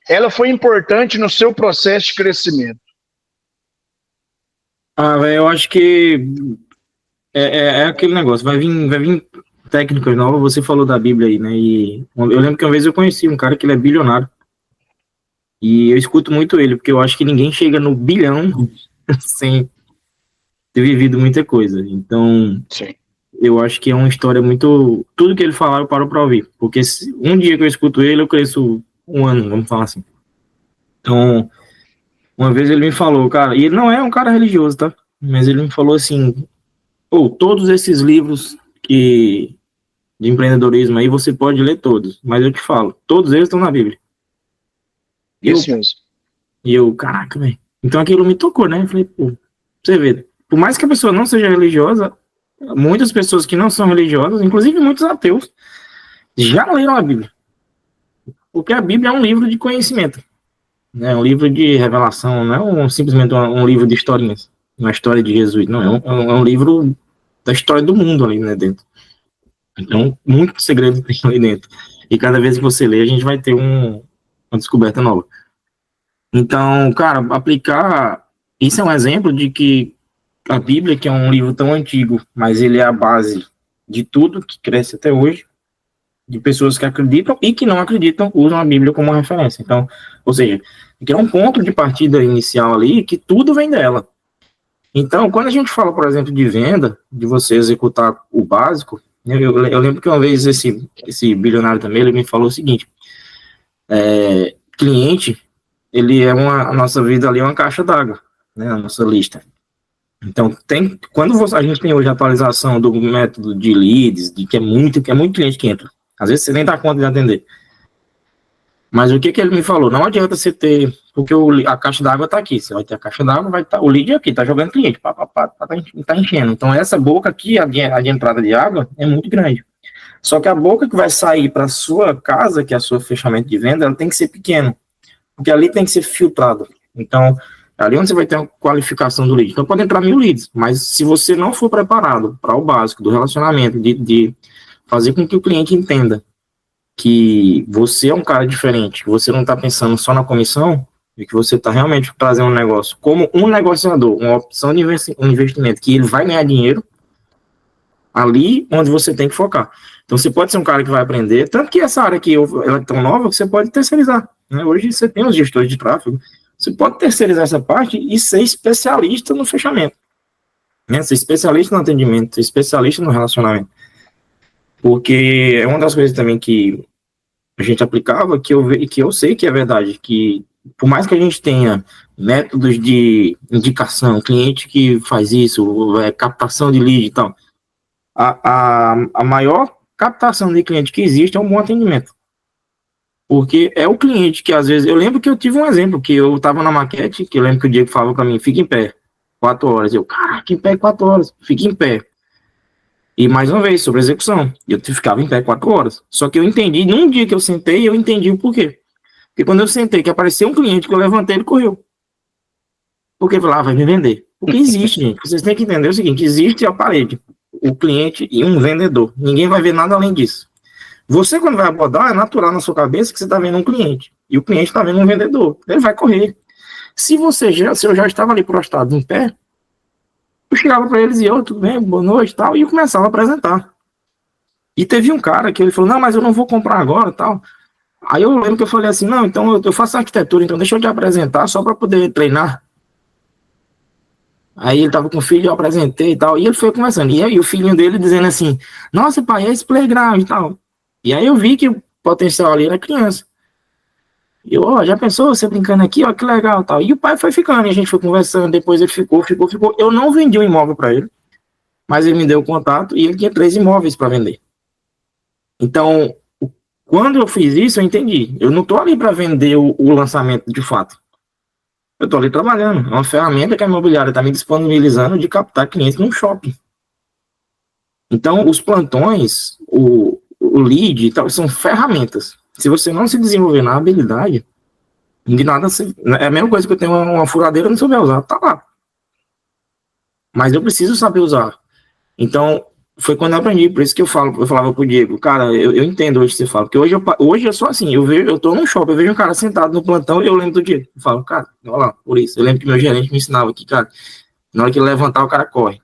ela foi importante no seu processo de crescimento? Eu acho que é aquele negócio, vai vir técnicas novas, você falou da Bíblia aí, né, e eu lembro que uma vez eu conheci um cara que ele é bilionário, e eu escuto muito ele, porque eu acho que ninguém chega no bilhão sem ter vivido muita coisa, então eu acho que é uma história muito, tudo que ele falar eu paro pra ouvir, porque um dia que eu escuto ele, eu cresço 1 ano, vamos falar assim. Então, uma vez ele me falou, cara, e ele não é um cara religioso, tá? Mas ele me falou assim, todos esses livros de empreendedorismo aí, você pode ler todos, mas eu te falo, todos eles estão na Bíblia. Isso mesmo. E eu, caraca, velho. Então aquilo me tocou, né? Eu falei, você vê, por mais que a pessoa não seja religiosa, muitas pessoas que não são religiosas, inclusive muitos ateus, já leram a Bíblia. Porque a Bíblia é um livro de conhecimento. É um livro de revelação, não é simplesmente um livro de historinhas, uma história de Jesus, não, é um livro da história do mundo ali, né, dentro. Então, muito segredo tem ali dentro. E cada vez que você lê, a gente vai ter uma descoberta nova. Então, cara, aplicar... Isso é um exemplo de que a Bíblia, que é um livro tão antigo, mas ele é a base de tudo que cresce até hoje, de pessoas que acreditam e que não acreditam usam a Bíblia como referência. Então, ou seja, que é um ponto de partida inicial ali que tudo vem dela. Então, quando a gente fala, por exemplo, de venda, de você executar o básico, eu lembro que uma vez esse bilionário também, ele me falou o seguinte, cliente, ele é a nossa vida ali é uma caixa d'água, né, a nossa lista. Então, quando a gente tem hoje a atualização do método de leads, que é muito cliente que entra, às vezes você nem dá conta de atender. Mas o que ele me falou? Não adianta você ter, porque a caixa d'água está aqui, você vai ter a caixa d'água, vai estar o lead aqui, está jogando cliente, tá enchendo. Então, essa boca aqui, a de entrada de água, é muito grande. Só que a boca que vai sair para a sua casa, que é a sua fechamento de venda, ela tem que ser pequena, porque ali tem que ser filtrado. Então, ali onde você vai ter uma qualificação do lead. Então, pode entrar 1000 leads, mas se você não for preparado para o básico do relacionamento, de fazer com que o cliente entenda que você é um cara diferente, que você não está pensando só na comissão, e que você está realmente trazendo um negócio como um negociador, uma opção de investimento, que ele vai ganhar dinheiro, ali onde você tem que focar. Então, você pode ser um cara que vai aprender, tanto que essa área aqui ela é tão nova que você pode terceirizar. Né? Hoje você tem os gestores de tráfego, você pode terceirizar essa parte e ser especialista no fechamento. Né? Ser especialista no atendimento, ser especialista no relacionamento. Porque é uma das coisas também que a gente aplicava, que eu sei que é verdade, que por mais que a gente tenha métodos de indicação, cliente que faz isso, captação de lead e tal, a maior captação de cliente que existe é um bom atendimento. Porque é o cliente que às vezes... Eu lembro que eu tive um exemplo, que eu estava na maquete, que eu lembro que o Diego falava para mim, fica em pé, 4 horas. Eu, caraca, em pé 4 horas, fica em pé. E mais uma vez, sobre execução, eu ficava em pé 4 horas. Só que eu entendi, num dia que eu sentei, eu entendi o porquê. Porque quando eu sentei, que apareceu um cliente que eu levantei, ele correu. Porque ele falou, vai me vender. Porque existe, gente. Vocês têm que entender o seguinte, existe a parede, o cliente e um vendedor. Ninguém vai ver nada além disso. Você, quando vai abordar, é natural na sua cabeça que você está vendo um cliente. E o cliente está vendo um vendedor. Ele vai correr. Se eu já estava ali prostrado em pé, eu chegava para eles e eu, tudo bem, boa noite e tal, e eu começava a apresentar. E teve um cara que ele falou, não, mas eu não vou comprar agora e tal. Aí eu lembro que eu falei assim, não, então eu faço arquitetura, então deixa eu te apresentar só para poder treinar. Aí ele tava com o filho, eu apresentei e tal, e ele foi conversando. E aí o filhinho dele dizendo assim, nossa pai, é esse playground e tal. E aí eu vi que o potencial ali era criança. E eu, ó, já pensou você brincando aqui, ó, que legal tal. E o pai foi ficando, e a gente foi conversando, depois ele ficou. Eu não vendi um imóvel para ele, mas ele me deu o contato e ele tinha 3 imóveis para vender. Então, quando eu fiz isso, eu entendi. Eu não tô ali para vender o lançamento de fato. Eu tô ali trabalhando. É uma ferramenta que a imobiliária está me disponibilizando de captar clientes num shopping. Então, os plantões, o lead e tal, são ferramentas. Se você não se desenvolver na habilidade, de nada, é a mesma coisa que eu tenho uma furadeira, eu não souber usar, tá lá. Mas eu preciso saber usar. Então, foi quando eu aprendi, por isso que eu falava pro Diego, cara, eu entendo hoje que você fala, porque hoje eu sou assim, eu tô num shopping, eu vejo um cara sentado no plantão e eu lembro do Diego. Eu falo, cara, olha lá, por isso. Eu lembro que meu gerente me ensinava aqui, cara, na hora que ele levantar, o cara corre.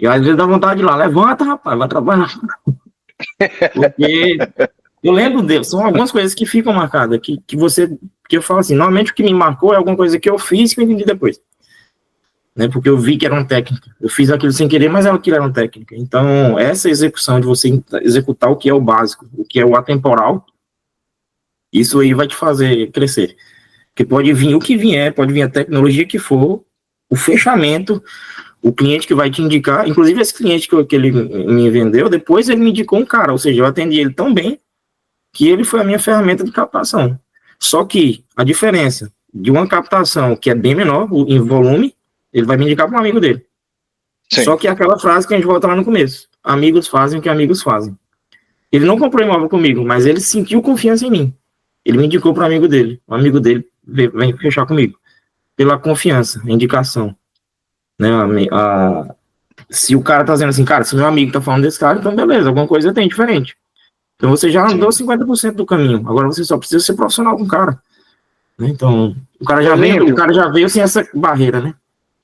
E às vezes dá vontade de ir lá, levanta, rapaz, vai trabalhar. Porque eu lembro dele, são algumas coisas que ficam marcadas, que eu falo assim, normalmente o que me marcou é alguma coisa que eu fiz que eu entendi depois. Né, porque eu vi que era uma técnica. Eu fiz aquilo sem querer, mas aquilo era uma técnica. Então, essa execução de você executar o que é o básico, o que é o atemporal, isso aí vai te fazer crescer. Porque pode vir o que vier, pode vir a tecnologia que for, o fechamento, o cliente que vai te indicar, inclusive esse cliente que ele me vendeu, depois ele me indicou um cara, ou seja, eu atendi ele tão bem que ele foi a minha ferramenta de captação. Só que a diferença de uma captação que é bem menor em volume, ele vai me indicar para um amigo dele. Sim. Só que é aquela frase que a gente volta lá no começo. Amigos fazem o que amigos fazem. Ele não comprou imóvel comigo, mas ele sentiu confiança em mim. Ele me indicou para um amigo dele. O amigo dele vem fechar comigo. Pela confiança, a indicação. Né? Se o cara tá dizendo assim, cara, se meu amigo tá falando desse cara, então beleza, alguma coisa tem diferente. Então você já andou 50% do caminho. Agora você só precisa ser profissional com o cara. Né? Então, o cara já veio sem essa barreira, né?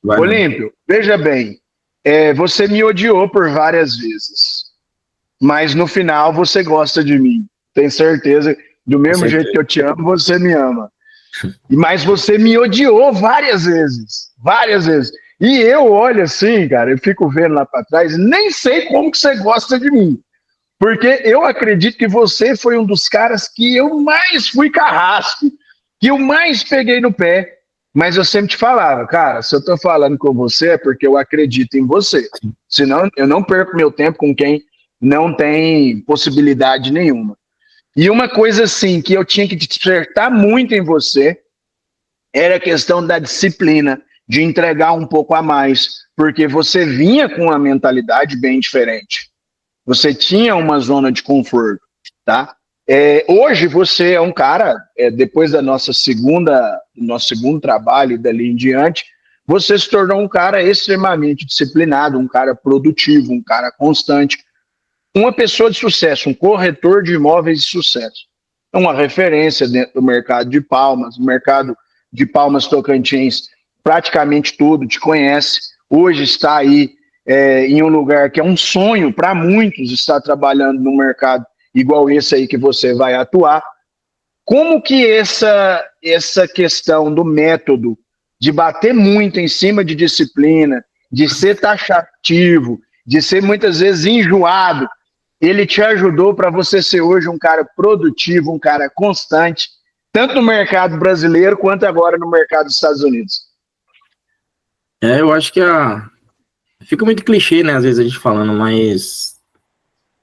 Olímpio, veja bem, você me odiou por várias vezes. mas no final você gosta de mim. Tenho certeza, do mesmo jeito que eu te amo, você me ama. Mas você me odiou várias vezes. E eu olho assim, cara, eu fico vendo lá para trás, nem sei como que você gosta de mim. Porque eu acredito que você foi um dos caras que eu mais fui carrasco, que eu mais peguei no pé. Mas eu sempre te falava, cara, se eu tô falando com você é porque eu acredito em você. Senão eu não perco meu tempo com quem não tem possibilidade nenhuma. E uma coisa assim que eu tinha que despertar muito em você era a questão da disciplina, de entregar um pouco a mais, porque você vinha com uma mentalidade bem diferente. Você tinha uma zona de conforto, tá? Hoje você é um cara, depois da nosso segundo trabalho dali em diante, você se tornou um cara extremamente disciplinado, um cara produtivo, um cara constante, uma pessoa de sucesso, um corretor de imóveis de sucesso. Uma referência dentro do mercado de Palmas, o mercado de Palmas Tocantins, praticamente tudo te conhece. Hoje está aí em um lugar que é um sonho para muitos estar trabalhando no mercado igual esse aí que você vai atuar. Como que essa questão do método, de bater muito em cima de disciplina, de ser taxativo, de ser muitas vezes enjoado, ele te ajudou para você ser hoje um cara produtivo, um cara constante, tanto no mercado brasileiro quanto agora no mercado dos Estados Unidos? Eu acho que fica muito clichê, né, às vezes a gente falando, mas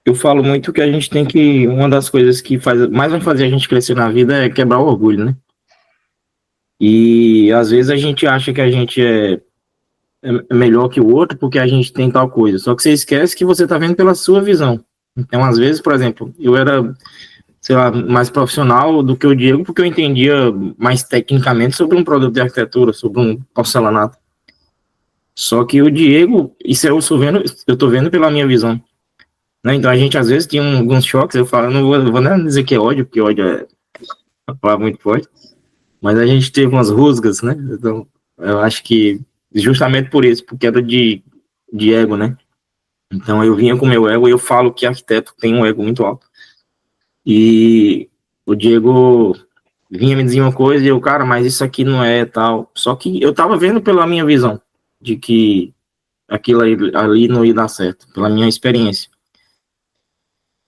eu falo muito que a gente tem que, uma das coisas que mais vai fazer a gente crescer na vida é quebrar o orgulho, né? E às vezes a gente acha que a gente é melhor que o outro porque a gente tem tal coisa, só que você esquece que você tá vendo pela sua visão. Então, às vezes, por exemplo, eu era, sei lá, mais profissional do que o Diego porque eu entendia mais tecnicamente sobre um produto de arquitetura, sobre um porcelanato. Só que o Diego, isso eu tô vendo pela minha visão, né? Então a gente às vezes tinha alguns choques, eu falo, não vou nem dizer que é ódio, porque ódio é uma palavra muito forte, mas a gente teve umas rusgas, né? Então eu acho que justamente por isso, porque era de ego, né? Então eu vinha com meu ego e eu falo que arquiteto tem um ego muito alto. E o Diego vinha me dizer uma coisa e eu, cara, mas isso aqui não é tal. Só que eu tava vendo pela minha visão de que aquilo ali não ia dar certo, pela minha experiência.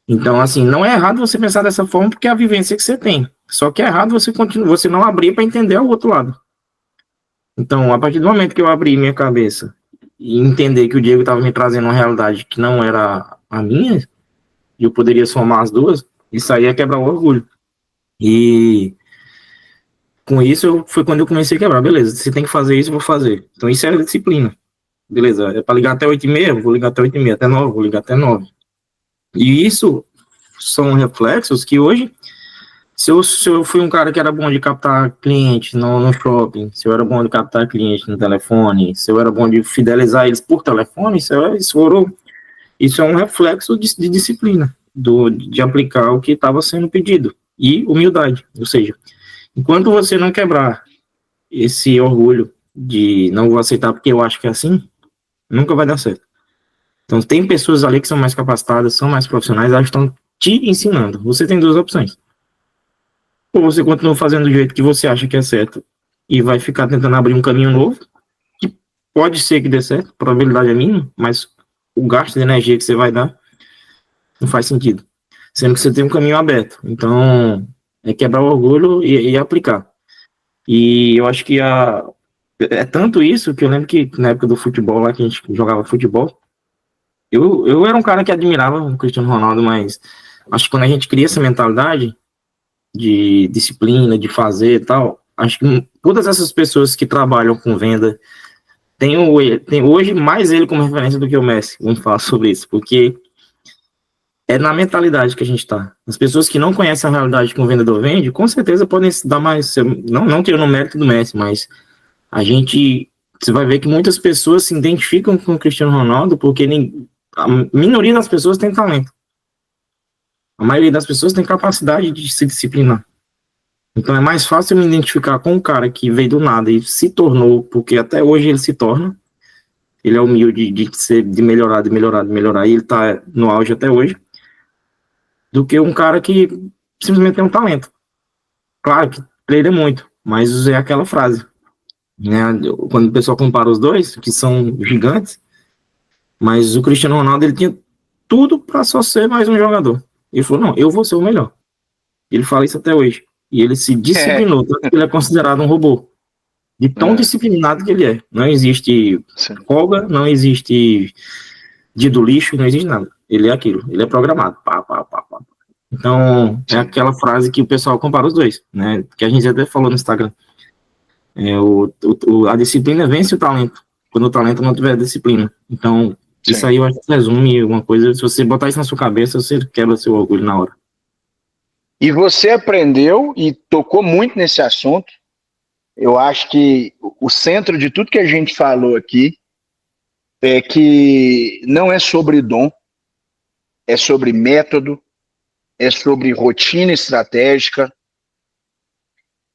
Então, assim, não é errado você pensar dessa forma porque é a vivência que você tem. Só que é errado você não abrir para entender o outro lado. Então, a partir do momento que eu abri minha cabeça e entender que o Diego estava me trazendo uma realidade que não era a minha, e eu poderia somar as duas, isso aí é quebrar o orgulho. E com isso foi quando eu comecei a quebrar. Beleza, você tem que fazer isso, eu vou fazer. Então, isso é disciplina. Beleza, é para ligar até 8h30, vou ligar até 8h30, até 9, vou ligar até 9. E isso são reflexos que hoje, se eu fui um cara que era bom de captar cliente no shopping, se eu era bom de captar cliente no telefone, se eu era bom de fidelizar eles por telefone, isso é um reflexo de disciplina, de aplicar o que estava sendo pedido. E humildade, ou seja, enquanto você não quebrar esse orgulho de não vou aceitar porque eu acho que é assim, nunca vai dar certo. Então, tem pessoas ali que são mais capacitadas, são mais profissionais, elas estão te ensinando. Você tem duas opções. Ou você continua fazendo do jeito que você acha que é certo e vai ficar tentando abrir um caminho novo, que pode ser que dê certo, a probabilidade é mínima, mas o gasto de energia que você vai dar não faz sentido. Sendo que você tem um caminho aberto. Então, é quebrar o orgulho e aplicar. E eu acho que é tanto isso que eu lembro que na época do futebol lá, que a gente jogava futebol, eu era um cara que admirava o Cristiano Ronaldo, mas acho que quando a gente cria essa mentalidade de disciplina, de fazer e tal, acho que todas essas pessoas que trabalham com venda tem hoje mais ele como referência do que o Messi. Vamos falar sobre isso, porque é na mentalidade que a gente tá. As pessoas que não conhecem a realidade que um vendedor vende, com certeza podem se dar mais, não tirando o mérito do Messi, mas você vai ver que muitas pessoas se identificam com o Cristiano Ronaldo porque a minoria das pessoas tem talento. A maioria das pessoas tem capacidade de se disciplinar. Então é mais fácil me identificar com um cara que veio do nada e se tornou, porque até hoje ele se torna. Ele é humilde de melhorar, e ele tá no auge até hoje. do que um cara que simplesmente tem um talento. Claro que treina muito, mas é aquela frase, né? Quando o pessoal compara os dois, que são gigantes, mas o Cristiano Ronaldo, ele tinha tudo para só ser mais um jogador. Ele falou, não, eu vou ser o melhor. Ele fala isso até hoje. E ele se disciplinou, tanto que ele é considerado um robô. De tão disciplinado que ele é. Não existe folga, não existe dia do lixo, não existe nada. Ele é aquilo, ele é programado. Pá, pá, pá, pá. Então, é aquela frase que o pessoal compara os dois, né? Que a gente até falou no Instagram. A disciplina vence o talento, quando o talento não tiver disciplina. Então, isso aí eu acho que resume uma coisa. Se você botar isso na sua cabeça, você quebra seu orgulho na hora. E você aprendeu e tocou muito nesse assunto. Eu acho que o centro de tudo que a gente falou aqui é que não é sobre dom, é sobre método, é sobre rotina estratégica.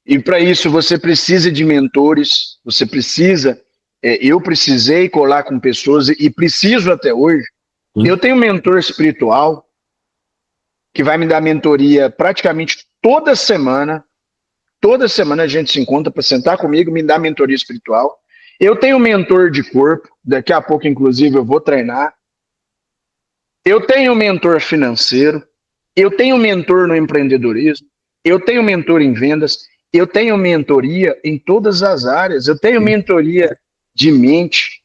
E para isso você precisa de mentores, você precisa. Eu precisei colar com pessoas e preciso até hoje. Eu tenho um mentor espiritual que vai me dar mentoria praticamente toda semana. Toda semana a gente se encontra para sentar comigo, me dar mentoria espiritual. Eu tenho um mentor de corpo, daqui a pouco, inclusive, eu vou treinar. Eu tenho um mentor financeiro. Eu tenho um mentor no empreendedorismo. Eu tenho um mentor em vendas. Eu tenho mentoria em todas as áreas. Eu tenho mentoria de mente.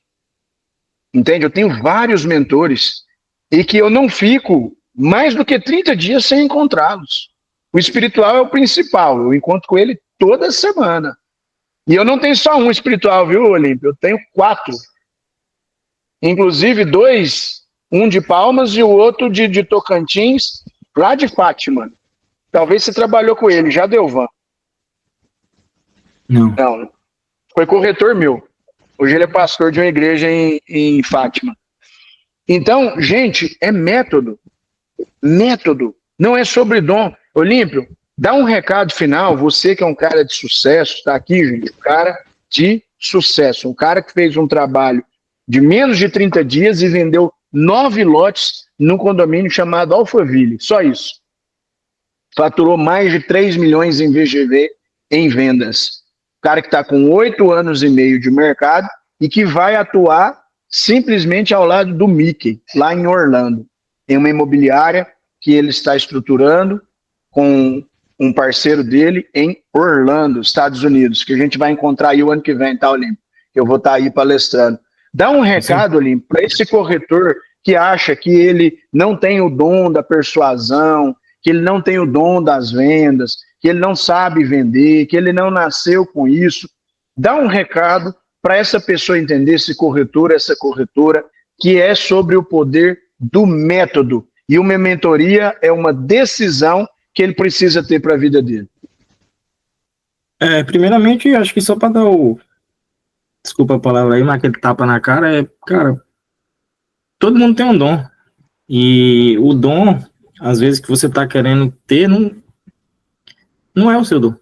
Entende? Eu tenho vários mentores e que eu não fico mais do que 30 dias sem encontrá-los. O espiritual é o principal. Eu encontro com ele toda semana. E eu não tenho só um espiritual, viu, Olímpio? Eu tenho 4. Inclusive 2, um de Palmas e o outro de Tocantins, lá de Fátima. Talvez você trabalhou com ele, já deu van. Não. Foi corretor meu. Hoje ele é pastor de uma igreja em Fátima. Então, gente, é método. Método. Não é sobre dom. Olímpio, dá um recado final. Você que é um cara de sucesso, está aqui, gente. Um cara de sucesso. Um cara que fez um trabalho de menos de 30 dias e vendeu 9 lotes num condomínio chamado Alphaville. Só isso. Faturou mais de 3 milhões em VGV em vendas. Cara que está com 8 anos e meio de mercado e que vai atuar simplesmente ao lado do Mickey, lá em Orlando, em uma imobiliária que ele está estruturando com um parceiro dele em Orlando, Estados Unidos, que a gente vai encontrar aí o ano que vem, tá, Olímpio? Eu vou estar aí palestrando. Dá um recado, Olímpio, para esse corretor que acha que ele não tem o dom da persuasão, que ele não tem o dom das vendas, que ele não sabe vender, que ele não nasceu com isso. Dá um recado para essa pessoa entender, esse corretor, essa corretora, que é sobre o poder do método. E uma mentoria é uma decisão que ele precisa ter para a vida dele. Primeiramente, acho que só para dar desculpa a palavra aí, mas aquele tapa na cara cara, todo mundo tem um dom. E o dom, às vezes, que você está querendo ter, não é o seu dom.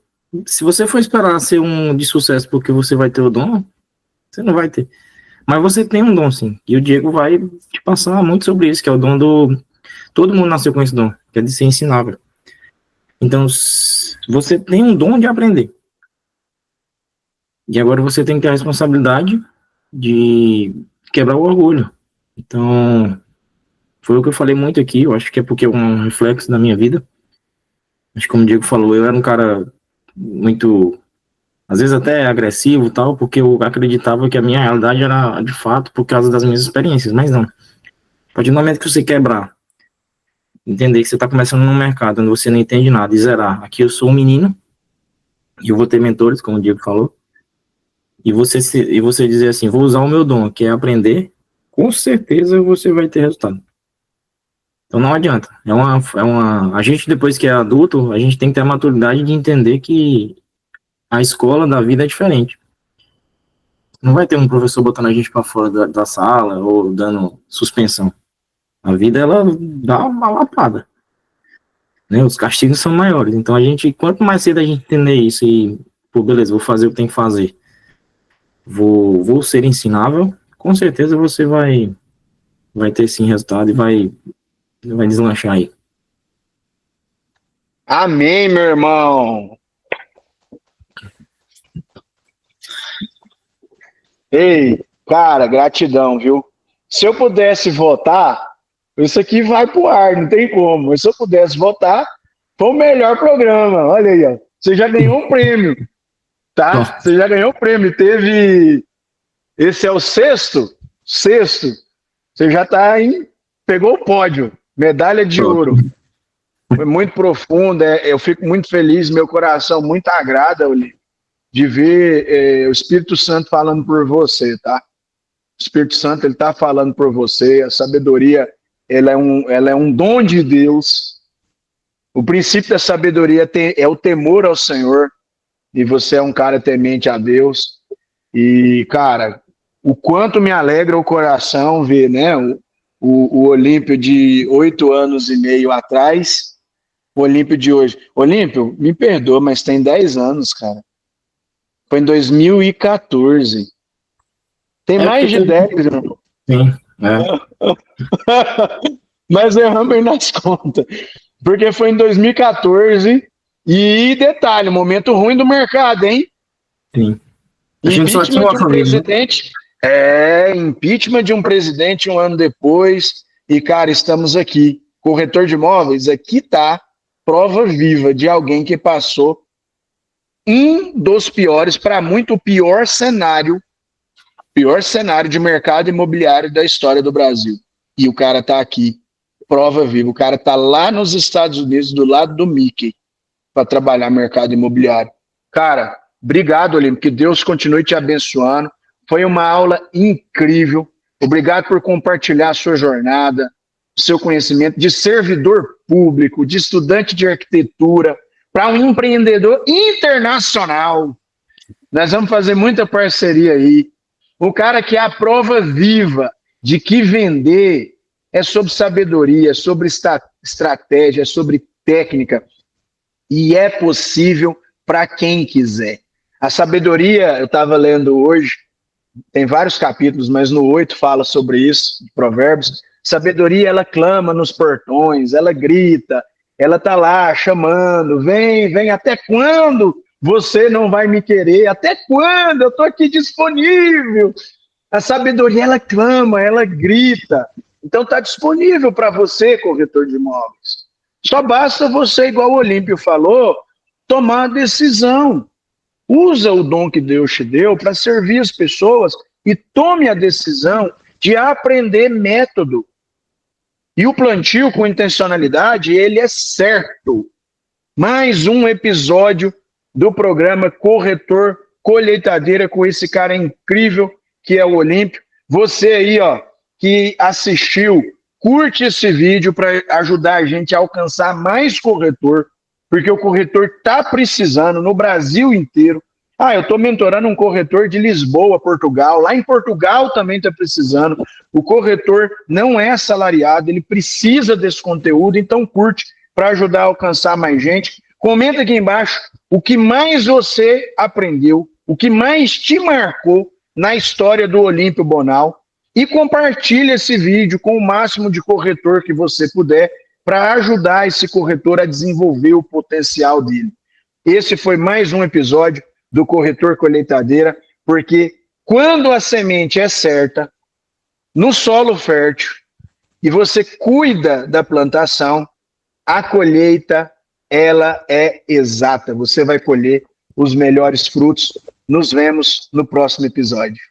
Se você for esperar ser um de sucesso porque você vai ter o dom, você não vai ter. Mas você tem um dom, sim. E o Diego vai te passar muito sobre isso, que é o dom do... Todo mundo nasceu com esse dom, que é de ser ensinável. Então, você tem um dom de aprender. E agora você tem que ter a responsabilidade de quebrar o orgulho. Então, foi o que eu falei muito aqui, eu acho que é porque é um reflexo da minha vida. Acho que como o Diego falou, eu era um cara muito, às vezes até agressivo e tal, porque eu acreditava que a minha realidade era de fato por causa das minhas experiências, mas não. A partir do momento que você quebrar, entender que você está começando no mercado, onde você não entende nada, e zerar, aqui eu sou um menino, e eu vou ter mentores, como o Diego falou, e você dizer assim, vou usar o meu dom, que é aprender, com certeza você vai ter resultado. Então não adianta. A gente, depois que é adulto, a gente tem que ter a maturidade de entender que a escola da vida é diferente. Não vai ter um professor botando a gente para fora da sala ou dando suspensão. A vida, ela dá uma lapada. Né? Os castigos são maiores. Então quanto mais cedo a gente entender isso e, pô, beleza, vou fazer o que tem que fazer. Vou ser ensinável, com certeza você vai ter sim resultado e vai deslanchar aí. Amém, meu irmão. Ei, cara, gratidão, viu? Se eu pudesse votar, isso aqui vai pro ar, não tem como. Mas se eu pudesse votar, foi o melhor programa. Olha aí, ó. Você já ganhou um prêmio, tá? Você já ganhou um prêmio. Teve. Esse é o sexto. Você já tá em. Pegou o pódio. Medalha de ouro. Foi muito profundo. Eu fico muito feliz. Meu coração muito agrada, Oli, de ver o Espírito Santo falando por você, tá? O Espírito Santo, ele tá falando por você. A sabedoria, ela é um dom de Deus. O princípio da sabedoria é o temor ao Senhor. E você é um cara temente a Deus. E, cara, o quanto me alegra o coração ver, né, o Olímpio de 8 anos e meio atrás, o Olímpio de hoje. Olímpio, me perdoa, mas tem 10 anos, cara. Foi em 2014. Tem mais de 10, irmão. Sim, é. Mas erramos aí nas contas. Porque foi em 2014 e, detalhe, momento ruim do mercado, hein? Sim. A gente só tinha uma família. Impeachment de um presidente 1 ano depois. E, cara, estamos aqui. Corretor de imóveis, aqui tá prova viva de alguém que passou um dos piores, para muito, o pior cenário de mercado imobiliário da história do Brasil. E o cara tá aqui, prova viva. O cara tá lá nos Estados Unidos, do lado do Mickey, para trabalhar mercado imobiliário. Cara, obrigado, Olímpio, que Deus continue te abençoando. Foi uma aula incrível. Obrigado por compartilhar a sua jornada, seu conhecimento de servidor público, de estudante de arquitetura, para um empreendedor internacional. Nós vamos fazer muita parceria aí. O cara que é a prova viva de que vender é sobre sabedoria, é sobre estratégia, é sobre técnica. E é possível para quem quiser. A sabedoria, eu estava lendo hoje, tem vários capítulos, mas no 8 fala sobre isso, Provérbios. Sabedoria, ela clama nos portões, ela grita, ela está lá chamando, vem, até quando você não vai me querer? Até quando? Eu estou aqui disponível. A sabedoria, ela clama, ela grita. Então está disponível para você, corretor de imóveis. Só basta você, igual o Olímpio falou, tomar a decisão. Usa o dom que Deus te deu para servir as pessoas e tome a decisão de aprender método. E o plantio com intencionalidade, ele é certo. Mais um episódio do programa Corretor Colheitadeira com esse cara incrível que é o Olímpio. Você aí, ó, que assistiu, curte esse vídeo para ajudar a gente a alcançar mais corretor, porque o corretor está precisando no Brasil inteiro. Eu estou mentorando um corretor de Lisboa, Portugal. Lá em Portugal também está precisando. O corretor não é assalariado, ele precisa desse conteúdo, então curte para ajudar a alcançar mais gente. Comenta aqui embaixo o que mais você aprendeu, o que mais te marcou na história do Olímpio Bonal e compartilha esse vídeo com o máximo de corretor que você puder para ajudar esse corretor a desenvolver o potencial dele. Esse foi mais um episódio do Corretor Colheitadeira, porque quando a semente é certa, no solo fértil, e você cuida da plantação, a colheita, ela é exata. Você vai colher os melhores frutos. Nos vemos no próximo episódio.